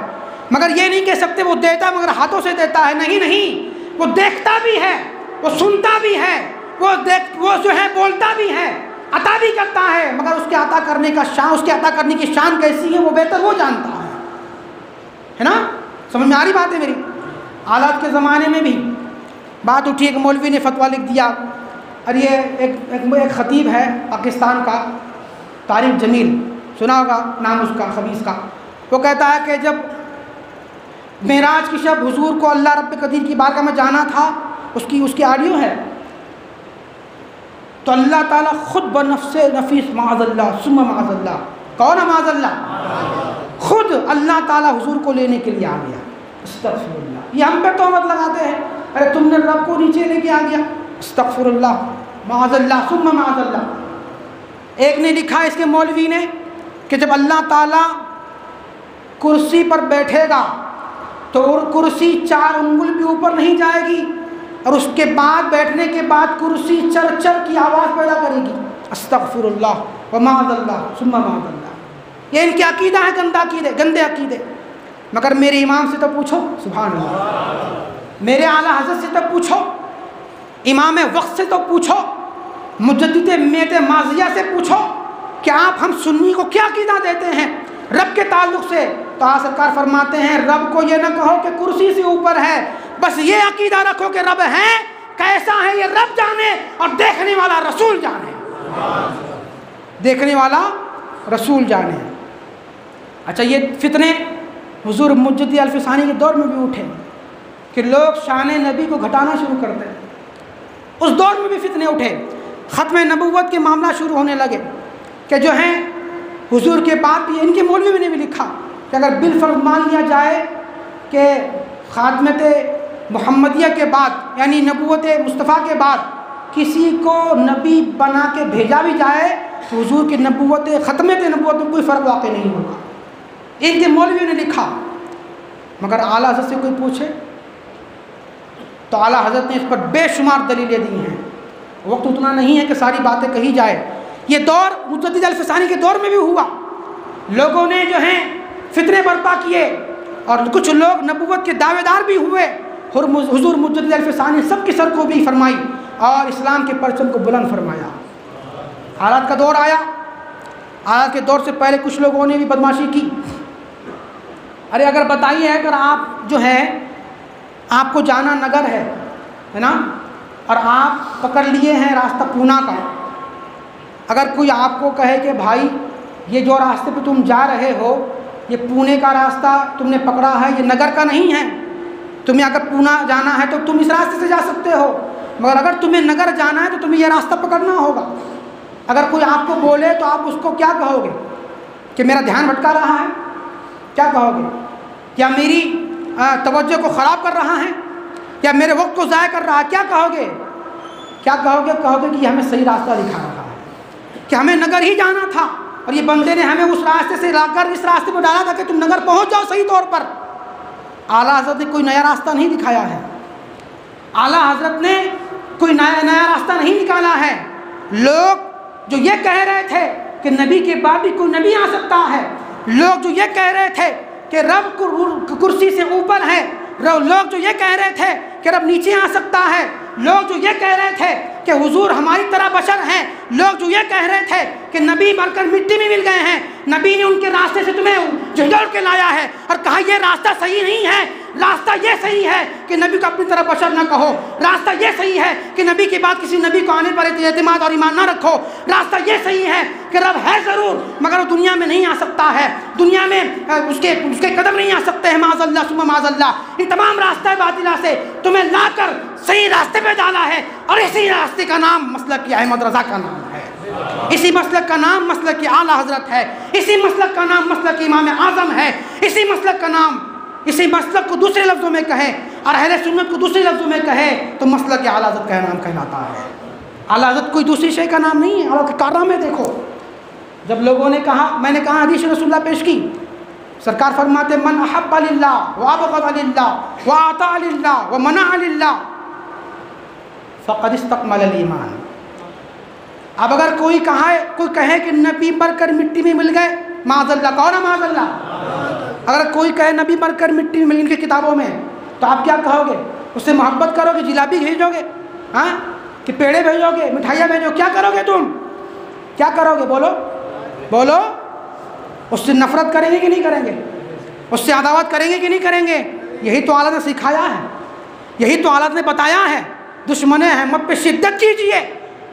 مگر یہ نہیں کہہ سکتے وہ دیتا مگر ہاتھوں سے دیتا ہے۔ نہیں، وہ دیکھتا بھی ہے، وہ سنتا بھی ہے، وہ جو ہے بولتا بھی ہے، عطا بھی کرتا ہے، مگر اس کے عطا کرنے کا شان، اس کے عطا کرنے کی شان کیسی ہے وہ بہتر وہ جانتا ہے نا؟ سمجھ میں آ رہی بات ہے میری؟ حالات کے زمانے میں بھی بات اٹھی، ایک مولوی نے فتویٰ لکھ دیا، اور یہ ایک خطیب ہے پاکستان کا، طارق جمیل، سنا ہوگا نام اس کا، خبیث کا۔ وہ کہتا ہے کہ جب معراج کی شب حضور کو اللہ رب قدیر کی بارگاہ میں جانا تھا، اس کی آڈیو ہے، تو اللہ تعالیٰ خود بنفس نفیس معاذ اللہ ثم معاذ اللہ، کون معاذ اللہ، خود اللہ تعالیٰ حضور کو لینے کے لیے آ گیا. استغفر اللہ. یہ ہم پہ تہمت لگاتے ہیں, ارے تم نے رب کو نیچے لے کے آ گیا. استغفر اللہ, معاذ اللہ ثم معاذ اللہ. ایک نے لکھا اس کے مولوی نے کہ جب اللہ تعالیٰ کرسی پر بیٹھے گا تو کرسی 4 انگل بھی اوپر نہیں جائے گی, اور اس کے بعد بیٹھنے کے بعد کرسی چر چر کی آواز پیدا کرے گی. استغفر اللہ و معاذ اللہ ثم معاذ اللہ. یہ ان کے عقیدہ ہے, گندے عقیدے. مگر میرے امام سے تو پوچھو, سبحان اللہ, میرے اعلیٰ حضرت سے تو پوچھو, امام وقت سے تو پوچھو, مجدد میت ماضیہ سے پوچھو کہ آپ ہم سنی کو کیا عقیدہ دیتے ہیں رب کے تعلق سے. تو آج سرکار فرماتے ہیں رب کو یہ نہ کہو کہ کرسی سے اوپر ہے, بس یہ عقیدہ رکھو کہ رب ہے, کیسا ہے یہ رب جانے اور دیکھنے والا رسول جانے. دیکھنے والا رسول جانے. اچھا, یہ فتنے حضور مجدد الف ثانی کے دور میں بھی اٹھے کہ لوگ شان نبی کو گھٹانا شروع کرتے ہیں. اس دور میں بھی فتنے اٹھے, ختم نبوت کے معاملہ شروع ہونے لگے کہ جو ہیں حضور کے بعد بھی, ان کے مولوی نے بھی لکھا کہ اگر بالفرض مان لیا جائے کہ خاتمت محمدیہ کے بعد یعنی نبوت مصطفیٰ کے بعد کسی کو نبی بنا کے بھیجا بھی جائے تو حضور کی نبوت ختمت نبوت میں کوئی فرق واقع نہیں ہوگا. ان کے مولویوں نے لکھا. مگر اعلیٰ حضرت سے کوئی پوچھے تو اعلیٰ حضرت نے اس پر بے شمار دلیلیں دی ہیں. وقت اتنا نہیں ہے کہ ساری باتیں کہی جائے. یہ دور مجدد الف ثانی کے دور میں بھی ہوا. لوگوں نے جو ہیں فتنے برپا کیے اور کچھ لوگ نبوت کے دعوے دار بھی ہوئے. اور حضور مجدد الف ثانی سب کی سر کو بھی فرمائی اور اسلام کے پرچم کو بلند فرمایا. حالات کا دور آیا. حالات کے دور سے پہلے کچھ لوگوں نے بھی بدماشی کی. ارے اگر بتائیے, اگر آپ جو ہے آپ کو جانا نگر ہے نا, اور آپ پکڑ لیے ہیں راستہ پونا کا, اگر کوئی آپ کو کہے کہ بھائی یہ جو راستے پہ تم جا رہے ہو یہ پونے کا راستہ تم نے پکڑا ہے, یہ نگر کا نہیں ہے, تمہیں اگر پونا جانا ہے تو تم اس راستے سے جا سکتے ہو, مگر اگر تمہیں نگر جانا ہے تو تمہیں یہ راستہ پکڑنا ہوگا. اگر کوئی آپ کو بولے تو آپ اس کو کیا کہو گے کہ میرا دھیان بھٹکا رہا ہے, کیا کہو گے, یا میری توجہ کو خراب کر رہا ہے, یا میرے وقت کو ضائع کر رہا ہے, کیا کہو گے؟ کہو گے کہ یہ ہمیں صحیح راستہ دکھا رہا ہے, کہ ہمیں نگر ہی جانا تھا اور یہ بندے نے ہمیں اس راستے سے لا کر اس راستے پہ ڈالا تھا کہ تم نگر پہنچ جاؤ صحیح طور پر. اعلیٰ حضرت نے کوئی نیا راستہ نہیں دکھایا ہے. اعلیٰ حضرت نے کوئی نیا راستہ نہیں نکالا ہے. لوگ جو یہ کہہ رہے تھے کہ نبی کے بعد بھی کوئی نبی آ سکتا ہے, لوگ جو یہ کہہ رہے تھے کہ رب کرسی سے اوپر ہے, لوگ جو یہ کہہ رہے تھے کہ رب نیچے آ سکتا ہے, لوگ جو یہ کہہ رہے تھے کہ حضور ہماری طرح بشر ہیں, لوگ جو یہ کہہ رہے تھے کہ نبی مر کر مٹی میں مل گئے ہیں, نبی نے ان کے راستے سے تمہیں جھنجھوڑ کے لایا ہے اور کہا یہ راستہ صحیح نہیں ہے, راستہ یہ صحیح ہے کہ نبی کو اپنی طرح بشر نہ کہو, راستہ یہ صحیح ہے کہ نبی کے بعد کسی نبی کو آنے پر اعتماد اور ایمان نہ رکھو, راستہ یہ صحیح ہے کہ رب ہے ضرور مگر وہ دنیا میں نہیں آ سکتا ہے, دنیا میں اس کے قدم نہیں آ سکتے ہیں, معاذ اللہ ثم معاذ اللہ. ان تمام راستہ باطلہ سے تمہیں لا کر صحیح راستے پہ ڈالا ہے, اور اسی راستے کا نام مسلک احمد رضا کا نام ہے, اسی مسلک کا نام مسلک اعلیٰ حضرت ہے, اسی مسلک کا نام مسلک امام اعظم ہے, اسی مسلک کو دوسرے لفظوں میں کہیں اور اہل سنت کو دوسرے لفظوں میں کہے تو مسلک اعلیٰ حضرت کا نام کہلاتا ہے. اعلیٰ حضرت کوئی دوسری شے کا نام نہیں ہے. اعلیٰ کے کارنامے دیکھو. جب لوگوں نے کہا, میں نے کہا حدیث رسول اللہ پیش کی, سرکار فرماتے من احب للہ وابغض للہ واطاع للہ ومنع للہ فقد استکمل الایمان. اب اگر کوئی کہے کہ نبی مر کر مٹی میں مل گئے, معاذ اللہ, کون ہے معاذ اللہ, اگر کوئی کہے نبی مر کر مٹی میں مل ان کی کتابوں میں, تو آپ کیا کہو گے؟ اس سے محبت کرو گے, جلابی بھیجو گے, ہاں کہ پیڑے بھیجو گے, مٹھائیاں بھیجو, کیا کرو گے تم, کیا کرو گے؟ بولو. اس سے نفرت کریں گے کہ نہیں کریں گے؟ اس سے عداوت کریں گے کہ نہیں کریں گے؟ یہی تو اعلیٰ نے سکھایا ہے, یہی تو اعلیٰ نے بتایا ہے. دشمن احمد پہ شدت کیجئے,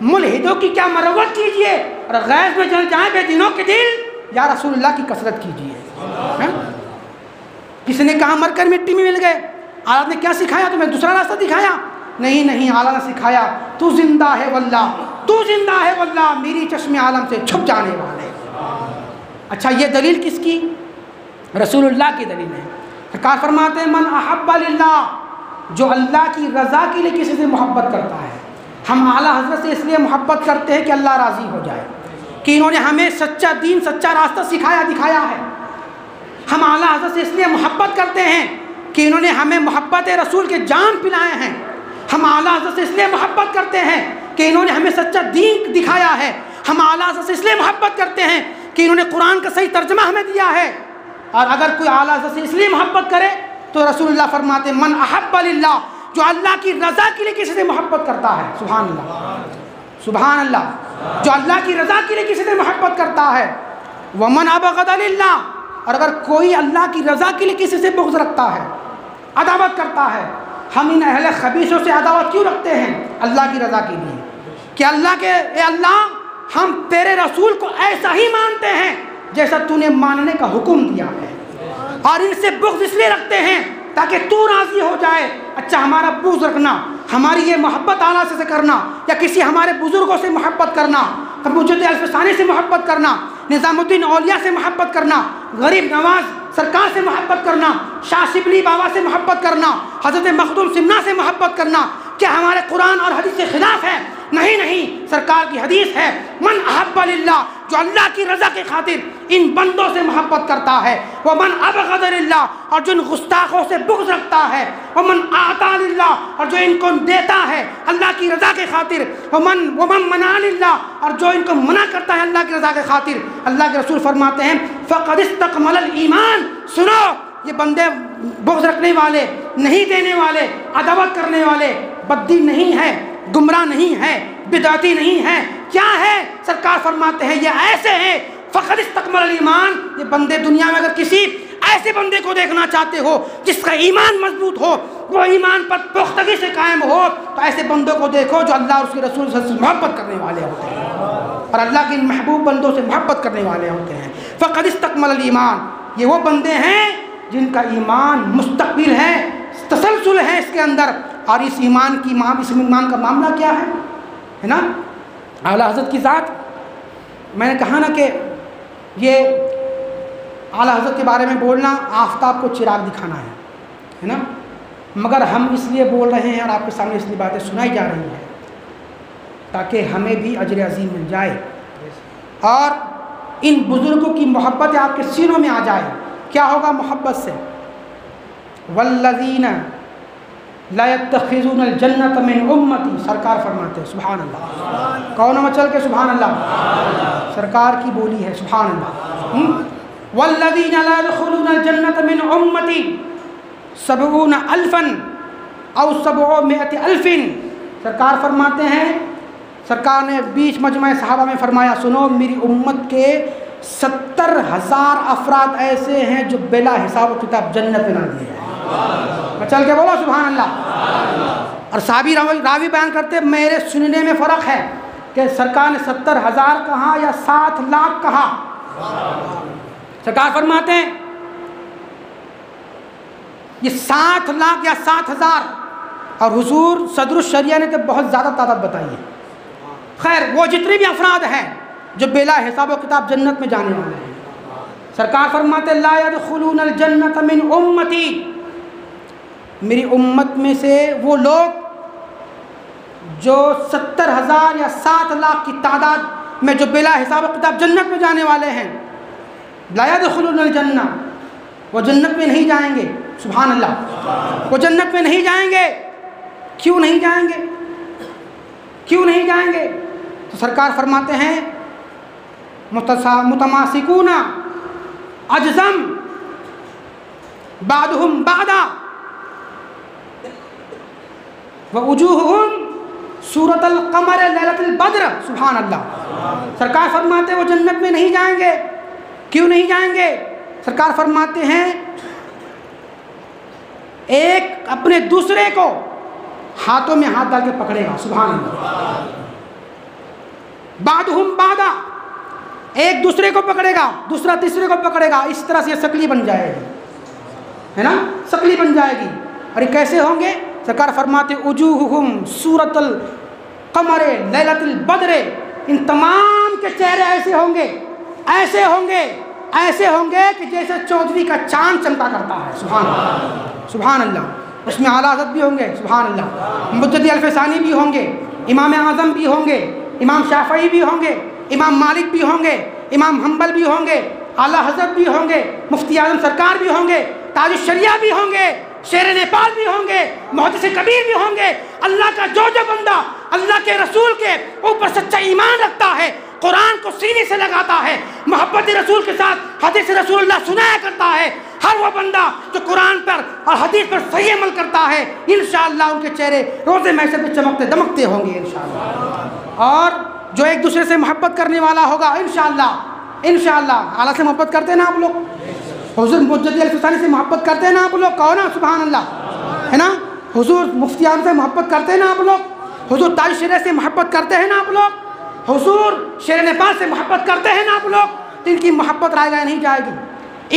ملحدوں کی کیا مروت کیجئے, اور غیظ میں جل جائیں بے دینوں کے دل, یا رسول اللہ کی کثرت کیجئے. کسی نے کہا مر کر مٹی میں مل گئے, اعلیٰ نے کیا سکھایا تمہیں؟ دوسرا راستہ دکھایا؟ نہیں, اعلیٰ نے سکھایا تو زندہ ہے واللہ میری چشم عالم سے چھپ جانے والے. اچھا, یہ دلیل کس کی؟ رسول اللہ کی دلیل ہے۔ سرکار فرماتے ہیں من احب للہ، جو اللہ کی رضا کے لیے کسی سے محبت کرتا ہے۔ ہم اعلیٰ حضرت سے اس لیے محبت کرتے ہیں کہ اللہ راضی ہو جائے، کہ انہوں نے ہمیں سچا دین، سچا راستہ سکھایا، دکھایا ہے۔ ہم اعلیٰ حضرت سے اس لیے محبت کرتے ہیں کہ انہوں نے ہمیں محبت رسول کے جام پلائے ہیں۔ ہم اعلیٰ حضرت سے اس لیے محبت کرتے ہیں کہ انہوں نے ہمیں سچا دین دکھایا ہے۔ ہم اعلیٰ حضرت سے اس لیے محبت کرتے ہیں کہ انہوں نے قرآن کا صحیح ترجمہ ہمیں دیا ہے۔ اور اگر کوئی اعلیٰ حضرت سے اس لیے محبت کرے تو رسول اللہ فرماتے ہیں من احب للہ، جو اللہ کی رضا کے لیے کسی سے محبت کرتا ہے، سبحان اللہ، سبحان اللہ، جو اللہ کی رضا کے لیے کسی سے محبت کرتا ہے، ومن ابغض للہ، اور اگر کوئی اللہ کی رضا کے لیے کسی سے بغض رکھتا ہے، عداوت کرتا ہے۔ ہم ان اہل خبیثوں سے عداوت کیوں رکھتے ہیں؟ اللہ کی رضا کے لیے، کہ اللہ کے اے اللہ ہم تیرے رسول کو ایسا ہی مانتے ہیں جیسا تو نے ماننے کا حکم دیا ہے، اور ان سے بغض اس لیے رکھتے ہیں تاکہ تو راضی ہو جائے۔ اچھا ہمارا بغض رکھنا، ہماری یہ محبت اعلیٰ سے کرنا، یا کسی ہمارے بزرگوں سے محبت کرنا، مجد الفسانی سے محبت کرنا، نظام الدین اولیاء سے محبت کرنا، غریب نواز سرکار سے محبت کرنا، شاہ شبلی بابا سے محبت کرنا، حضرت مخدوم سمنا سے محبت کرنا، کیا ہمارے قرآن اور حدیث کے خلاف ہے؟ نہیں نہیں، سرکار کی حدیث ہے من احب للہ، جو اللہ کی رضا کی خاطر ان بندوں سے محبت کرتا ہے، ومن ابغض للہ، اور جو ان گستاخوں سے بغض رکھتا ہے، ومن اعطا للہ، اور جو ان کو دیتا ہے اللہ کی رضا کی خاطر، ومن منع للہ، اور جو ان کو منع کرتا ہے اللہ کی رضا کی خاطر۔ اللہ کے رسول فرماتے ہیں فقد استکمل الایمان، سنو یہ بندے بغض رکھنے والے، نہیں دینے والے، عداوت کرنے والے بدی نہیں ہے، گمراہ نہیں ہے، بدعتی نہیں ہے، کیا ہے؟ سرکار فرماتے ہیں یہ ایسے ہیں فقد استکمل الایمان، یہ بندے دنیا میں اگر کسی ایسے بندے کو دیکھنا چاہتے ہو جس کا ایمان مضبوط ہو، وہ ایمان پر پختگی سے قائم ہو، تو ایسے بندوں کو دیکھو جو اللہ اور اس کے رسول سے محبت کرنے والے ہوتے ہیں اور اللہ کے محبوب بندوں سے محبت کرنے والے ہوتے ہیں۔ فقد استکمل الایمان، یہ وہ بندے ہیں جن کا ایمان مستقبل ہے، تسلسل ہے اس کے اندر۔ اور اس ایمان کا معاملہ کیا ہے نا؟ اعلیٰ حضرت کی ذات، میں نے کہا نا کہ یہ اعلیٰ حضرت کے بارے میں بولنا آفتاب کو چراغ دکھانا ہے نا، مگر ہم اس لیے بول رہے ہیں اور آپ کے سامنے اس لیے باتیں سنائی جا رہی ہیں تاکہ ہمیں بھی اجر عظیم مل جائے اور ان بزرگوں کی محبت آپ کے سینوں میں آ جائے۔ کیا ہوگا محبت سے؟ والذین لا يتخذون الجنت من امتی، سرکار فرماتے ہیں سبحان اللہ، کون مچل کے سبحان اللہ، سرکار کی بولی ہے سبحان اللہ۔ والذین لا يدخلون الجنت من امتی 70,000 او 700,000، سرکار فرماتے ہیں، سرکار نے بیچ مجمع صحابہ میں فرمایا سنو میری امت کے 70,000 افراد ایسے ہیں جو بلا حساب و کتاب جنت میں نہ دیے جائیں۔ چل کے بولو سبحان اللہ۔ اور صحابی راوی بیان کرتے میرے سننے میں فرق ہے کہ سرکار نے 70,000 کہا یا 7 لاکھ کہا۔ سرکار فرماتے ہیں یہ 7 لاکھ یا 7,000، اور حضور صدر الشریعہ نے تو بہت زیادہ تعداد بتائی ہے۔ خیر وہ جتنے بھی افراد ہیں جو بلا حساب و کتاب جنت میں جانے والے ہیں، سرکار فرماتے لا يدخلون الجنت من امتی، میری امت میں سے وہ لوگ جو 70,000 یا 7 لاکھ کی تعداد میں جو بلا حساب و کتاب جنت میں جانے والے ہیں، لا يدخلون الجنہ، وہ جنت میں نہیں جائیں گے، سبحان اللہ، وہ جنت میں نہیں جائیں گے۔ کیوں نہیں جائیں گے؟ کیوں نہیں جائیں گے؟ تو سرکار فرماتے ہیں متماسکون اجزم بعضهم بعضا ووجوہہم سورۃ القمر لیلۃ البدر، سبحان اللہ۔ سرکار فرماتے ہیں وہ جنت میں نہیں جائیں گے۔ کیوں نہیں جائیں گے؟ سرکار فرماتے ہیں ایک اپنے دوسرے کو ہاتھوں میں ہاتھ ڈال کے پکڑے گا، سبحان اللہ، بعضهم بعضا، ایک دوسرے کو پکڑے گا، دوسرا تیسرے کو پکڑے گا، اس طرح سے یہ شکلی بن جائے گی، ہے نا، شکلی بن جائے گی۔ اور یہ کیسے ہوں گے؟ سرکار فرماتے وجوہہم سورۃ القمر لیلۃ البدر، ان تمام کے چہرے ایسے ہوں گے ایسے ہوں گے کہ جیسے چودھری کا چاند چمکا کرتا ہے. سبحان اللہ سبحان اللہ. اس میں اعلیٰ حضرت بھی ہوں گے. سبحان اللہ. مجدد الفسانی بھی ہوں گے, امام اعظم بھی ہوں گے, امام شافعی بھی ہوں گے, امام مالک بھی ہوں گے, امام حنبل بھی ہوں گے, اعلیٰ حضرت بھی ہوں گے, مفتی اعظم سرکار بھی ہوں گے, تاج الشریعہ بھی ہوں گے, شیر نیپال بھی ہوں گے, محدث کبیر بھی ہوں گے. اللہ کا جو بندہ اللہ کے رسول کے اوپر سچا ایمان رکھتا ہے, قرآن کو سینے سے لگاتا ہے, محبت رسول کے ساتھ حدیث رسول اللہ سنایا کرتا ہے, ہر وہ بندہ جو قرآن پر اور حدیث پر صحیح عمل کرتا ہے, انشاءاللہ ان کے چہرے روز محشر پہ چمکتے دمکتے ہوں گے انشاءاللہ. اور جو ایک دوسرے سے محبت کرنے والا ہوگا انشاءاللہ. اعلیٰ سے محبت کرتے ہیں نا آپ لوگ؟ حضور مجدد الفسانی سے محبت کرتے ہیں نا آپ لوگ؟ کہو نا سبحان اللہ, ہے نا؟ حضور مفتی اعظم سے محبت کرتے ہیں نا آپ لوگ؟ حضور تاج شریعہ سے محبت کرتے ہیں نا آپ لوگ؟ حضور شیر نیپال سے محبت کرتے ہیں نا آپ لوگ؟ تو ان کی محبت رائے گاہ نہیں جائے گی,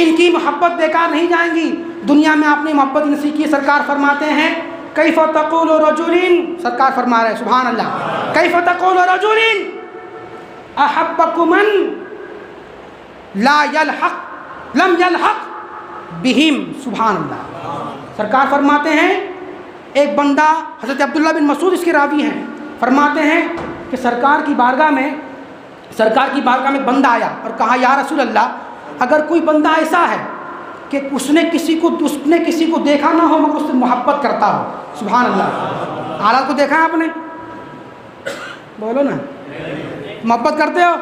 ان کی محبت بیکار نہیں جائیں گی. دنیا میں آپ نے محبت ان سے کی. سرکار فرماتے ہیں کیف تقول رجل, سرکار فرما رہے ہیں سبحان اللہ, کیف تقول رجل احبک من لم یلحق بہم. سبحان اللہ. سرکار فرماتے ہیں ایک بندہ, حضرت عبداللہ بن مسعود اس کے راوی ہیں, فرماتے ہیں کہ سرکار کی بارگاہ میں ایک بندہ آیا اور کہا یا رسول اللہ, اگر کوئی بندہ ایسا ہے کہ اس نے کسی کو دیکھا نہ ہو مگر اس سے محبت کرتا ہو. سبحان اللہ. حالات کو دیکھا ہے آپ نے؟ بولو نا, محبت کرتے ہو؟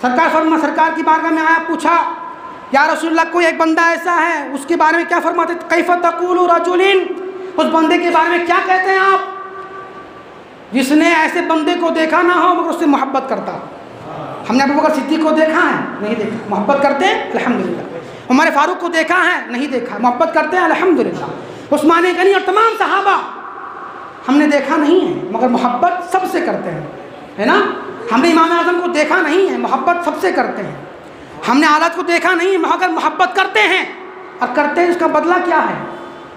سرکار کی بارگاہ میں آیا, پوچھا یا رسول اللہ کوئی ایک بندہ ایسا ہے, اس کے بارے میں کیا فرماتے؟ کیف تقول رجل, اس بندے کے بارے میں کیا کہتے ہیں آپ جس نے ایسے بندے کو دیکھا نہ ہو مگر اس سے محبت کرتا. ہم نے ابوبکر صدیق کو دیکھا ہے؟ نہیں دیکھا. محبت کرتے ہیں الحمدللہ. عمر فاروق کو دیکھا ہے؟ نہیں دیکھا. محبت کرتے ہیں الحمدللہ. عثمان غنی اور تمام صحابہ ہم نے دیکھا نہیں ہے مگر محبت سب سے کرتے ہیں, ہے نا؟ ہم نے امام اعظم کو دیکھا نہیں ہے, محبت سب سے کرتے ہیں. ہم نے حالات کو دیکھا نہیں مگر محبت کرتے ہیں, اور کرتے ہیں. اس کا بدلہ کیا ہے,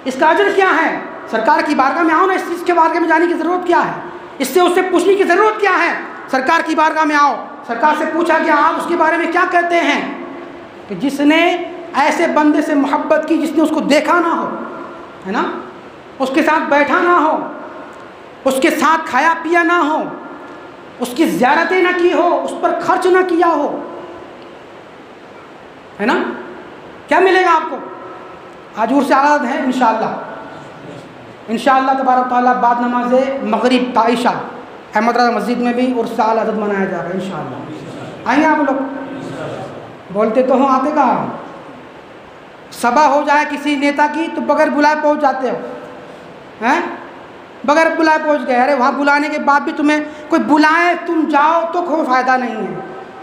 اس کا اجر کیا ہے؟ سرکار کی بارگاہ میں آؤ نا, اس چیز کے بارے میں جانے کی ضرورت کیا ہے, اس سے پوچھنے کی ضرورت کیا ہے؟ سرکار کی بارگاہ میں آؤ, سرکار سے پوچھا کہ آپ اس کے بارے میں کیا کہتے ہیں کہ جس نے ایسے بندے سے محبت کی جس نے اس کو دیکھا نہ ہو, ہے نا, اس کے ساتھ بیٹھا نہ ہو, اس کے ساتھ کھایا پیا نہ ہو, اس کی زیارتیں نہ کی ہو, اس پر خرچ نہ کیا ہو, ہے نا؟ کیا ملے گا آپ کو؟ حضور سے عادت ہے انشاءاللہ تبارک تعالیٰ بعد نماز مغرب عائشہ احمد رضا مسجد میں بھی اور سال عدد منایا جائے گا انشاءاللہ. آئیں گے آپ لوگ؟ بولتے تو ہوں, آتے کہاں؟ سبا ہو جائے کسی نیتا کی تو بغیر بلائے پہنچ جاتے ہو, ہیں؟ بغیر بلائے پہنچ گئے. ارے وہاں بلانے کے بعد بھی تمہیں کوئی بلائے تم جاؤ تو کوئی فائدہ نہیں ہے.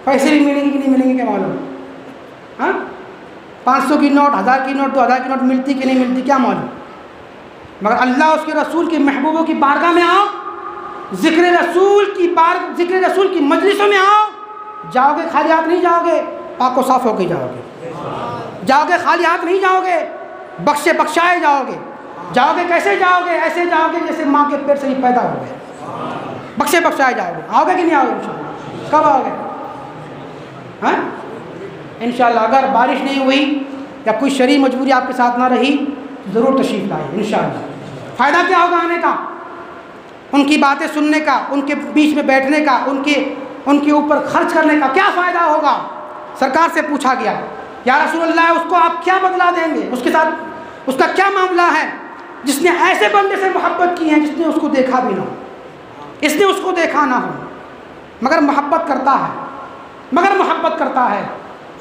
پیسے بھی ملیں گے کہ نہیں ملیں گے کیا معلوم؟ ہاں, 500 کی نوٹ, 1000 کی نوٹ, 2000 کی نوٹ ملتی کہ نہیں ملتی کیا معلوم؟ مگر اللہ اس کے رسول کے محبوبوں کی بارگاہ میں آؤ, ذکر رسول کی مجلسوں میں آؤ, جاؤ گے خالی ہاتھ نہیں جاؤ گے, پاک و صاف ہو کے جاؤ گے, خالی ہاتھ نہیں جاؤ گے, بخشائے جاؤ گے. کیسے جاؤ گے؟ ایسے جاؤ گے جیسے ماں کے پیٹ سے ہی پیدا ہو گئے, بخشائے جاؤ گے. آؤ گے کہ نہیں آؤ گے انشاءاللہ؟ کب آؤ گے؟ ہاں انشاءاللہ. اگر بارش نہیں ہوئی یا کوئی شرعی مجبوری آپ کے ساتھ نہ رہی ضرور تشریف لائے انشاءاللہ. فائدہ کیا ہوگا آنے کا؟ ان کی باتیں سننے کا, ان کے بیچ میں بیٹھنے کا, ان کے اوپر خرچ کرنے کا کیا فائدہ ہوگا؟ سرکار سے پوچھا گیا یا رسول اللہ اس کو آپ کیا بدلا دیں گے, اس کے ساتھ اس کا کیا معاملہ ہے جس نے ایسے بندے سے محبت کی ہے جس نے اس کو دیکھا بھی نہ ہو, مگر محبت کرتا ہے.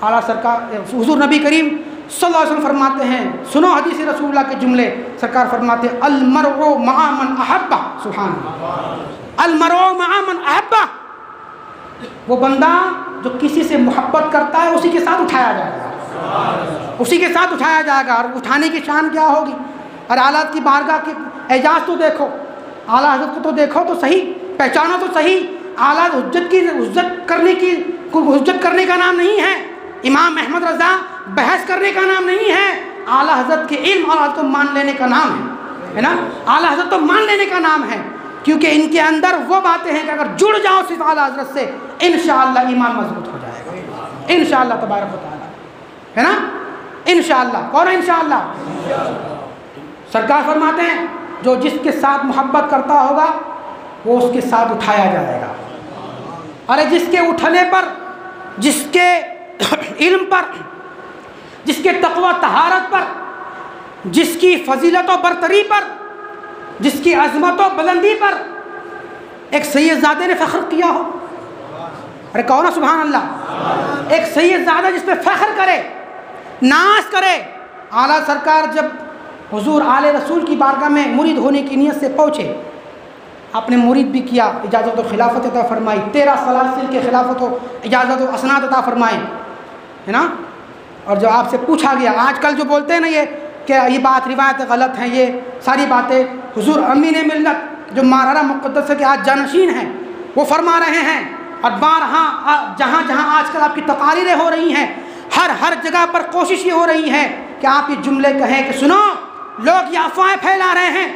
اعلیٰ سرکار حضور نبی کریم صلی اللہ علیہ وسلم فرماتے ہیں, سنو حدیث رسول اللہ کے جملے. سرکار فرماتے ہیں المرء مع من احبہ. سبحان اللہ. المرء مع من احبہ, وہ بندہ جو کسی سے محبت کرتا ہے اسی کے ساتھ اٹھایا جائے گا, اور اٹھانے کی شان کیا ہوگی؟ اور اعلیٰ کی بارگاہ کے اعجاز تو دیکھو, اعلیٰ حضرت کو تو دیکھو تو صحیح, پہچانو تو صحیح. اعلیٰ حجت کرنے کا نام نہیں ہے, امام احمد رضا بحث کرنے کا نام نہیں ہے. اعلیٰ حضرت کے علم اور حضرت کو مان لینے کا نام ہے نا. اعلیٰ حضرت تو مان لینے کا نام ہے, کیونکہ ان کے اندر وہ باتیں ہیں کہ اگر جڑ جاؤ صرف اعلیٰ حضرت سے انشاءاللہ ایمان مضبوط ہو جائے گا. انشاءاللہ تبارک و تعالی، ہے نا، انشاءاللہ۔ کون ہے انشاءاللہ؟ سرکار فرماتے ہیں جو جس کے ساتھ محبت کرتا ہوگا وہ اس کے ساتھ اٹھایا جائے گا۔ ارے جس کے اٹھنے پر، جس کے علم پر، جس کے تقوی طہارت پر، جس کی فضیلت و برتری پر، جس کی عظمت و بلندی پر ایک سید زادے نے فخر کیا ہو، ارے کہو نا سبحان اللہ، ایک سید زادہ جس پہ فخر کرے، ناز کرے۔ اعلیٰ سرکار جب حضور آل رسول کی بارگاہ میں مرید ہونے کی نیت سے پہنچے، آپ نے مرید بھی کیا، اجازت و خلافت عطا فرمائی، 13 سلاسل کے خلافت و اجازت و اسناد عطا فرمائے، ہے نا۔ اور جو آپ سے پوچھا گیا، آج کل جو بولتے ہیں نا یہ کہ یہ بات روایت غلط ہیں، یہ ساری باتیں حضور امین ملت جو مارحرہ مقدس کے آج جانشین ہیں وہ فرما رہے ہیں، اور بارہا جہاں جہاں آج کل آپ کی تقاریریں ہو رہی ہیں، ہر جگہ پر کوشش یہ ہو رہی ہے کہ آپ یہ جملے کہیں کہ سنو، لوگ یہ افواہیں پھیلا رہے ہیں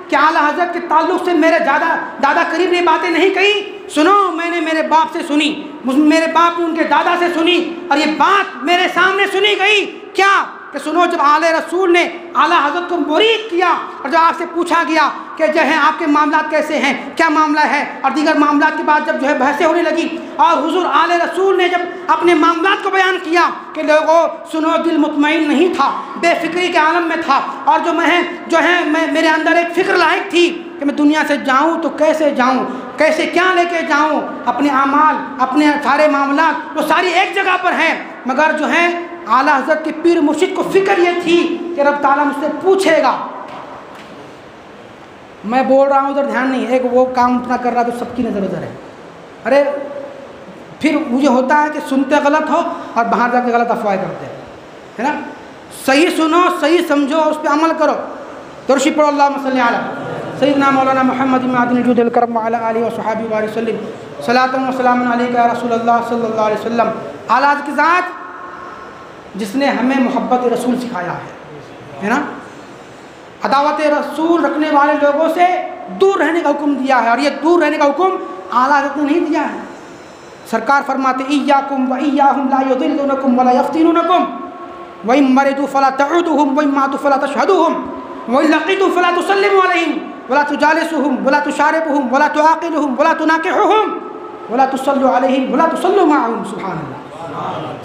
کہ اعلیٰ حضرت کے تعلق سے میرے دادا قریب نے باتیں نہیں کہی، سنو میں نے میرے باپ سے سنی، میرے باپ نے ان کے دادا سے سنی، اور یہ بات میرے سامنے سنی گئی۔ کیا کہ سنو، جب آل رسول نے اعلیٰ حضرت کو مرید کیا اور جب آپ سے پوچھا گیا کہ جو ہے آپ کے معاملات کیسے ہیں، کیا معاملہ ہے، اور دیگر معاملات کے بعد جب جو ہے بحثیں ہونے لگی، اور حضور آل رسول نے جب اپنے معاملات کو بیان کیا کہ لوگوں سنو، دل مطمئن نہیں تھا، بے فکری کے عالم میں تھا، اور میرے اندر ایک فکر لاحق تھی کہ میں دنیا سے جاؤں تو کیسے جاؤں، کیسے کیا لے کے جاؤں، اپنے اعمال، اپنے سارے معاملات وہ ساری ایک جگہ پر ہیں، مگر جو ہے اعلیٰ حضرت کے پیر مرشد کو فکر یہ تھی کہ رب تعالیٰ مجھ سے پوچھے گا۔ میں بول رہا ہوں ادھر دھیان نہیں، ایک وہ کام اتنا کر رہا تو سب کی نظر ادھر ہے، ارے پھر مجھے ہوتا ہے کہ سنتے غلط ہو اور باہر جا کے غلط افواہ کرتے ہیں، ہے نا۔ صحیح سنو، صحیح سمجھو، اس پہ عمل کرو۔ درشی پڑھو، اللہم صلی علی سیدنا مولانا محمد معدن الجود الکرم وعلی آلہ وصحبہ وسلم، صلاۃ و سلام علیک یا رسول اللہ صلی اللہ علیہ وسلم۔ اعلیٰ کی ذات جس نے ہمیں محبت رسول سکھایا ہے نا، عداوت رسول رکھنے والے لوگوں سے دور رہنے کا حکم دیا ہے، اور یہ دور رہنے کا حکم اعلیٰ حضرت نے نہیں دیا ہے۔ سرکار فرماتے ایاکم و ایاہم لا یضلونکم ولا یفتنونکم وَإِن مَرِضُوا فَلَا تَعُودُوهُمْ وَإِن مَاتُوا فَلَا تَشْهَدُوهُمْ وَإِن لَقِيتُمْ فَلَا تُسَلِّمُوا عَلَيْهِمْ وَلَا تُجَالِسُوهُمْ وَلَا تُشَارِبُوهُمْ وَلَا تُعَاقِلُوهُمْ وَلَا تُنَاكِحُوهُمْ وَلَا تُصَلُّوا عَلَيْهِمْ وَلَا تُصَلُّوا مَعَهُمْ۔ سبحان اللہ۔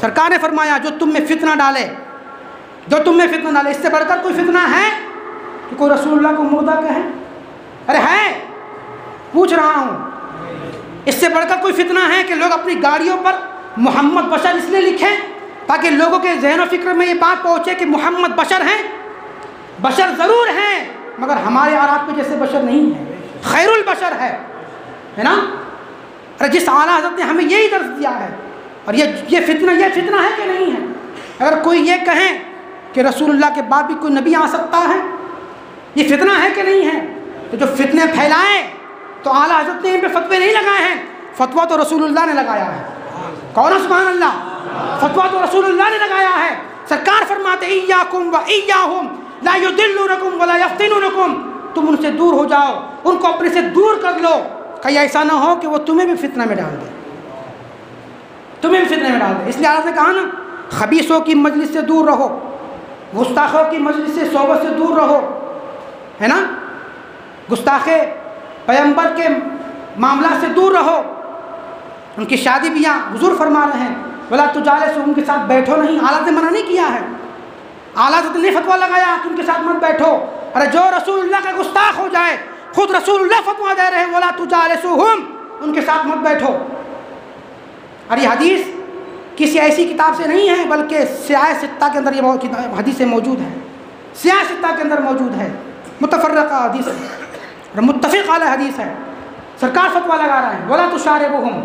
سرکار نے فرمایا جو تم میں فتنہ ڈالے، جو تم میں فتنہ ڈالے، اس سے بڑھ کر کوئی فتنہ ہے کہ کوئی رسول اللہ کو مردہ کہے؟ ارے ہے، پوچھ رہا ہوں، اس سے بڑھ کر کوئی فتنہ ہے کہ لوگ اپنی گاڑیوں پر محمد بشر اس لیے لکھیں تاکہ لوگوں کے ذہن و فکر میں یہ بات پہنچے کہ محمد بشر ہیں؟ بشر ضرور ہیں مگر ہمارے اور آپ کے جیسے بشر نہیں ہیں، خیر البشر ہے نا۔ ارے جس اعلیٰ حضرت نے ہمیں یہی درس دیا ہے، اور یہ فتنہ ہے کہ نہیں ہے؟ اگر کوئی یہ کہیں کہ رسول اللہ کے بعد بھی کوئی نبی آ سکتا ہے، یہ فتنہ ہے کہ نہیں ہے؟ تو جو فتنے پھیلائے تو اعلیٰ حضرت نے ان پہ فتوے نہیں لگائے ہیں، فتویٰ تو رسول اللہ نے لگایا ہے۔ کون سبحان اللہ؟ فتویٰ تو رسول اللہ نے لگایا ہے۔ سرکار فرماتے ایاکم و ایاہم لا یضلونکم ولا یفتنونکم، تم ان سے دور ہو جاؤ، ان کو اپنے سے دور کر لو، کہیں ایسا نہ ہو کہ وہ تمہیں بھی فتنہ میں ڈال دے، تمہیں بھی فتنہ میں ڈال دے۔ اس لیے اللہ نے کہا نا، خبیثوں کی مجلس سے دور رہو، گستاخوں کی مجلس سے صحبت سے دور رہو، ہے نا، گستاخ پیغمبر کے معاملات سے دور رہو، ان کی شادی بیاہ حضور فرما رہے ہیں ولا تجالسوا، ان کے ساتھ بیٹھو نہیں، اعلیٰ نے منع نہیں کیا ہے، اعلیٰ نے فتویٰ لگایا کہ ان کے ساتھ مت بیٹھو۔ ارے جو رسول اللہ کا گستاخ ہو جائے، خود رسول اللہ فتویٰ دے رہے ہیں ولا تجالسوہم، ان کے ساتھ مت بیٹھو۔ اور یہ حدیث کسی ایسی کتاب سے نہیں ہے بلکہ سیاہ ستہ کے اندر یہ حدیثیں موجود ہیں، سیاہ ستہ کے اندر موجود ہے، متفرقہ حدیث ہے اور متفق علیہ حدیث ہے۔ سرکار فتویٰ لگا رہے ہیں ولا تشاربوہم،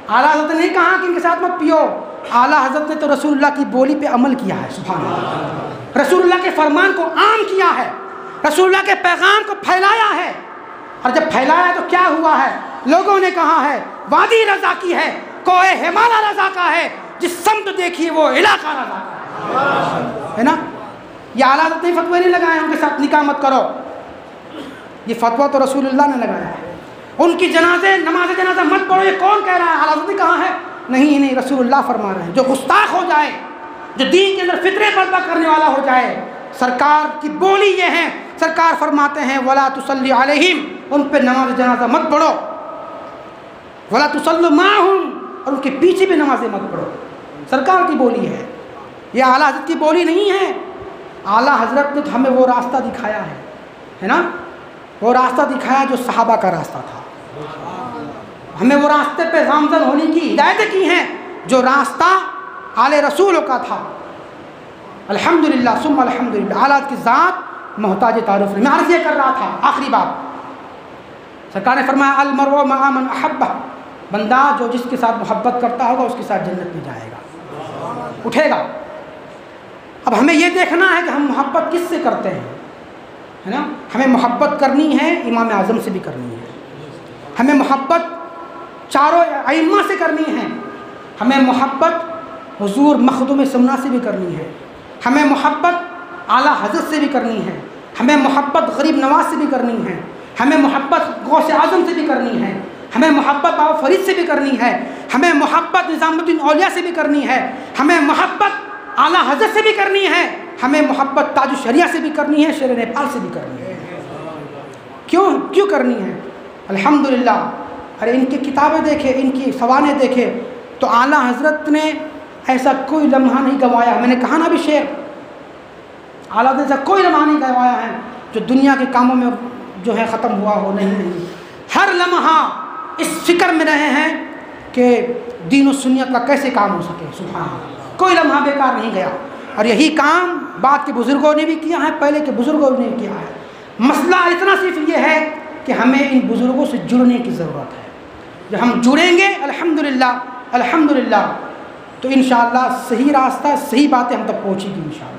اعلیٰ حضرت نے نہیں کہا کہ ان کے ساتھ مت پیو، اعلیٰ حضرت نے تو رسول اللہ کی بولی پہ عمل کیا ہے، سبحان اللہ، رسول اللہ کے فرمان کو عام کیا ہے، رسول اللہ کے پیغام کو پھیلایا ہے، اور جب پھیلایا تو کیا ہوا ہے؟ لوگوں نے کہا ہے وادی رضا کی ہے، کوہ ہمالا رضا کا ہے، جس سمت دیکھیے وہ علاقہ رضا کا ہے نا۔ یہ اعلیٰ حضرت نے فتوے نہیں لگائے ان کے ساتھ نکاح مت کرو، یہ فتویٰ تو رسول اللہ نے لگایا ہے۔ ان کی نماز جنازہ مت پڑھو، یہ کون کہہ رہا ہے؟ اعلیٰ حضرت نے کہا ہے نہیں نہیں، رسول اللہ فرما رہے ہیں جو گستاخ ہو جائے، جو دین کے اندر فتنے برپا کرنے والا ہو جائے، سرکار کی بولی یہ ہے، سرکار فرماتے ہیں وَلَا تُصَلِّ عَلَيْهِمْ، ان پہ نماز جنازہ مت پڑھو، وَلَا تُصَلُّ مَعَهُمْ، اور ان کے پیچھے بھی نمازیں مت پڑھو۔ سرکار کی بولی ہے، یہ اعلیٰ حضرت کی بولی نہیں ہے۔ اعلیٰ حضرت نے تو ہمیں وہ راستہ دکھایا ہے نا، وہ راستہ دکھایا جو صحابہ کا راستہ تھا، ہمیں وہ راستے پہ گامزن ہونے کی ہدایتیں کی ہیں جو راستہ آل رسولوں کا تھا۔ الحمدللہ ثم الحمدللہ، اعلیٰ کی ذات محتاج تعارف نہیں۔ میں عرض یہ کر رہا تھا آخری بات، سرکار نے فرمایا المرء مع من احبہ، بندہ جو جس کے ساتھ محبت کرتا ہوگا اس کے ساتھ جنت میں جائے گا، اٹھے گا۔ اب ہمیں یہ دیکھنا ہے کہ ہم محبت کس سے کرتے ہیں، ہے نا؟ ہمیں محبت کرنی ہے امام اعظم سے بھی کرنی ہے، ہمیں محبت چاروں ائمہ سے کرنی ہے، ہمیں محبت حضور مخدوم سمنا سے بھی کرنی ہے، ہمیں محبت اعلیٰ حضرت سے بھی کرنی ہے، ہمیں محبت غریب نواز سے بھی کرنی ہے، ہمیں محبت غوث اعظم سے بھی کرنی ہے، ہمیں محبت بابا فرید سے بھی کرنی ہے، ہمیں محبت نظام الدین اولیاء سے بھی کرنی ہے، ہمیں محبت اعلیٰ حضرت سے بھی کرنی ہے، ہمیں محبت تاج الشریعہ سے بھی کرنی ہے، شیر نیپال سے بھی کرنی ہے۔ کیوں کرنی ہے؟ الحمدللہ، ارے ان کی کتابیں دیکھیں، ان کی سوانح دیکھیں تو اعلیٰ حضرت نے ایسا کوئی لمحہ نہیں گنوایا۔ میں نے کہا نا ابھی شعر، اعلیٰ حضرت ایسا کوئی لمحہ نہیں گنوایا ہے جو دنیا کے کاموں میں جو ہے ختم ہوا ہو، نہیں، ہر لمحہ اس فکر میں رہے ہیں کہ دین و سنت کا کیسے کام ہو سکے۔ سبحان اللہ، کوئی لمحہ بیکار نہیں گیا، اور یہی کام بعد کے بزرگوں نے بھی کیا ہے، پہلے کے بزرگوں نے کیا ہے۔ مسئلہ اتنا صرف یہ ہے کہ ہمیں ان بزرگوں سے جڑنے کی ضرورت ہے۔ جب ہم جڑیں گے الحمدللہ تو انشاءاللہ صحیح راستہ، صحیح باتیں ہم تک پہنچیں گی انشاءاللہ۔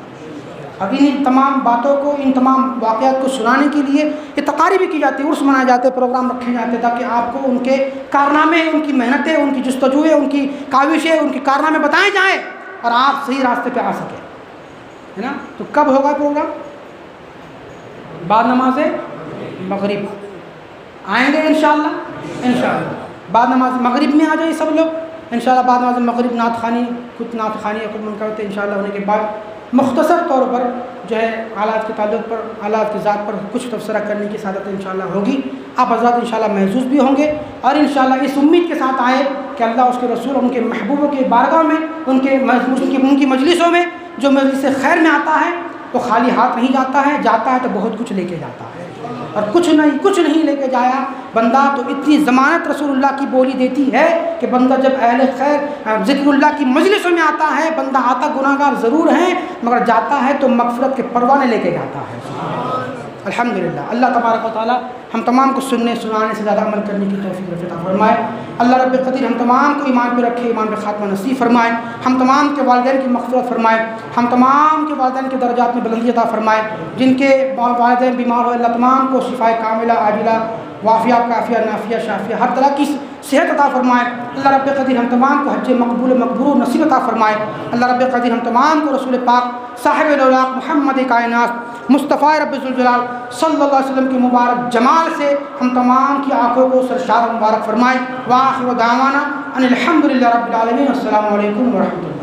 اب ان تمام باتوں کو، ان تمام واقعات کو سنانے کے لیے یہ تقاریب بھی کی جاتی ہے، عرس منائے جاتے ہیں، پروگرام رکھے جاتے ہیں تاکہ آپ کو ان کے کارنامے، ان کی محنتیں، ان کی جستجویں، ان کی کاوشیں، ان کے کارنامے بتائے جائیں اور آپ صحیح راستے پہ آ سکیں، ہے نا؟ تو کب ہوگا پروگرام؟ بعد نماز مغرب آئیں گے انشاءاللہ بعد نماز مغرب میں آ جائیں سب لوگ انشاءاللہ۔ بعد نماز مغرب نعت خوانی، کچھ نعت خوانی یا کچھ منکرات انشاءاللہ ہونے کے بعد مختصر طور پر جو ہے آلات کے تعلق پر، آلات کی ذات پر کچھ تبصرہ کرنے کی سعادت انشاءاللہ ہوگی۔ آپ حضرات انشاءاللہ محظوظ بھی ہوں گے، اور انشاءاللہ اس امید کے ساتھ آئے کہ اللہ اس کے رسول، ان کے محبوبوں کے بارگاہ میں، ان کی مجلسوں میں، جو مجلس خیر میں آتا ہے وہ خالی ہاتھ نہیں جاتا ہے، جاتا ہے تو بہت کچھ لے کے جاتا ہے، اور کچھ نہیں لے کے جایا بندہ تو اتنی ضمانت رسول اللہ کی بولی دیتی ہے کہ بندہ جب اہل خیر ذکر اللہ کی مجلسوں میں آتا ہے، بندہ آتا گناہگار ضرور ہے مگر جاتا ہے تو مغفرت کے پروانے لے کے جاتا ہے۔ الحمدللہ، اللہ تبارک و تعالیٰ ہم تمام کو سننے سنانے سے زیادہ عمل کرنے کی توفیق عطا فرمائے۔ اللہ رب قدیر ہم تمام کو ایمان پہ رکھے، ایمان پہ خاتمہ نصیب فرمائے، ہم تمام کے والدین کی مغفرت فرمائے، ہم تمام کے والدین کے درجات میں بلندی عطا فرمائے، جن کے والدین بیمار ہو اللہ تمام کو شفائے کاملہ عاجلہ وافیہ کافیہ نافیہ شافیہ ہر طرح کی صحت عطا فرمائے۔ اللہ رب قدیر ہم تمام کو حج مقبول مقبول نصیب عطا فرمائے۔ اللہ رب قدیر ہم تمام کو رسول پاک صاحب الاولاق محمد کائنات مصطفیٰ رب ذوالجلال صلی اللہ علیہ وسلم کی مبارک جمال سے ہم تمام کی آنکھوں کو سرشار مبارک فرمائے۔ وآخر دعوانا ان الحمدللہ رب العالمین۔ السلام علیکم ورحمۃ اللہ۔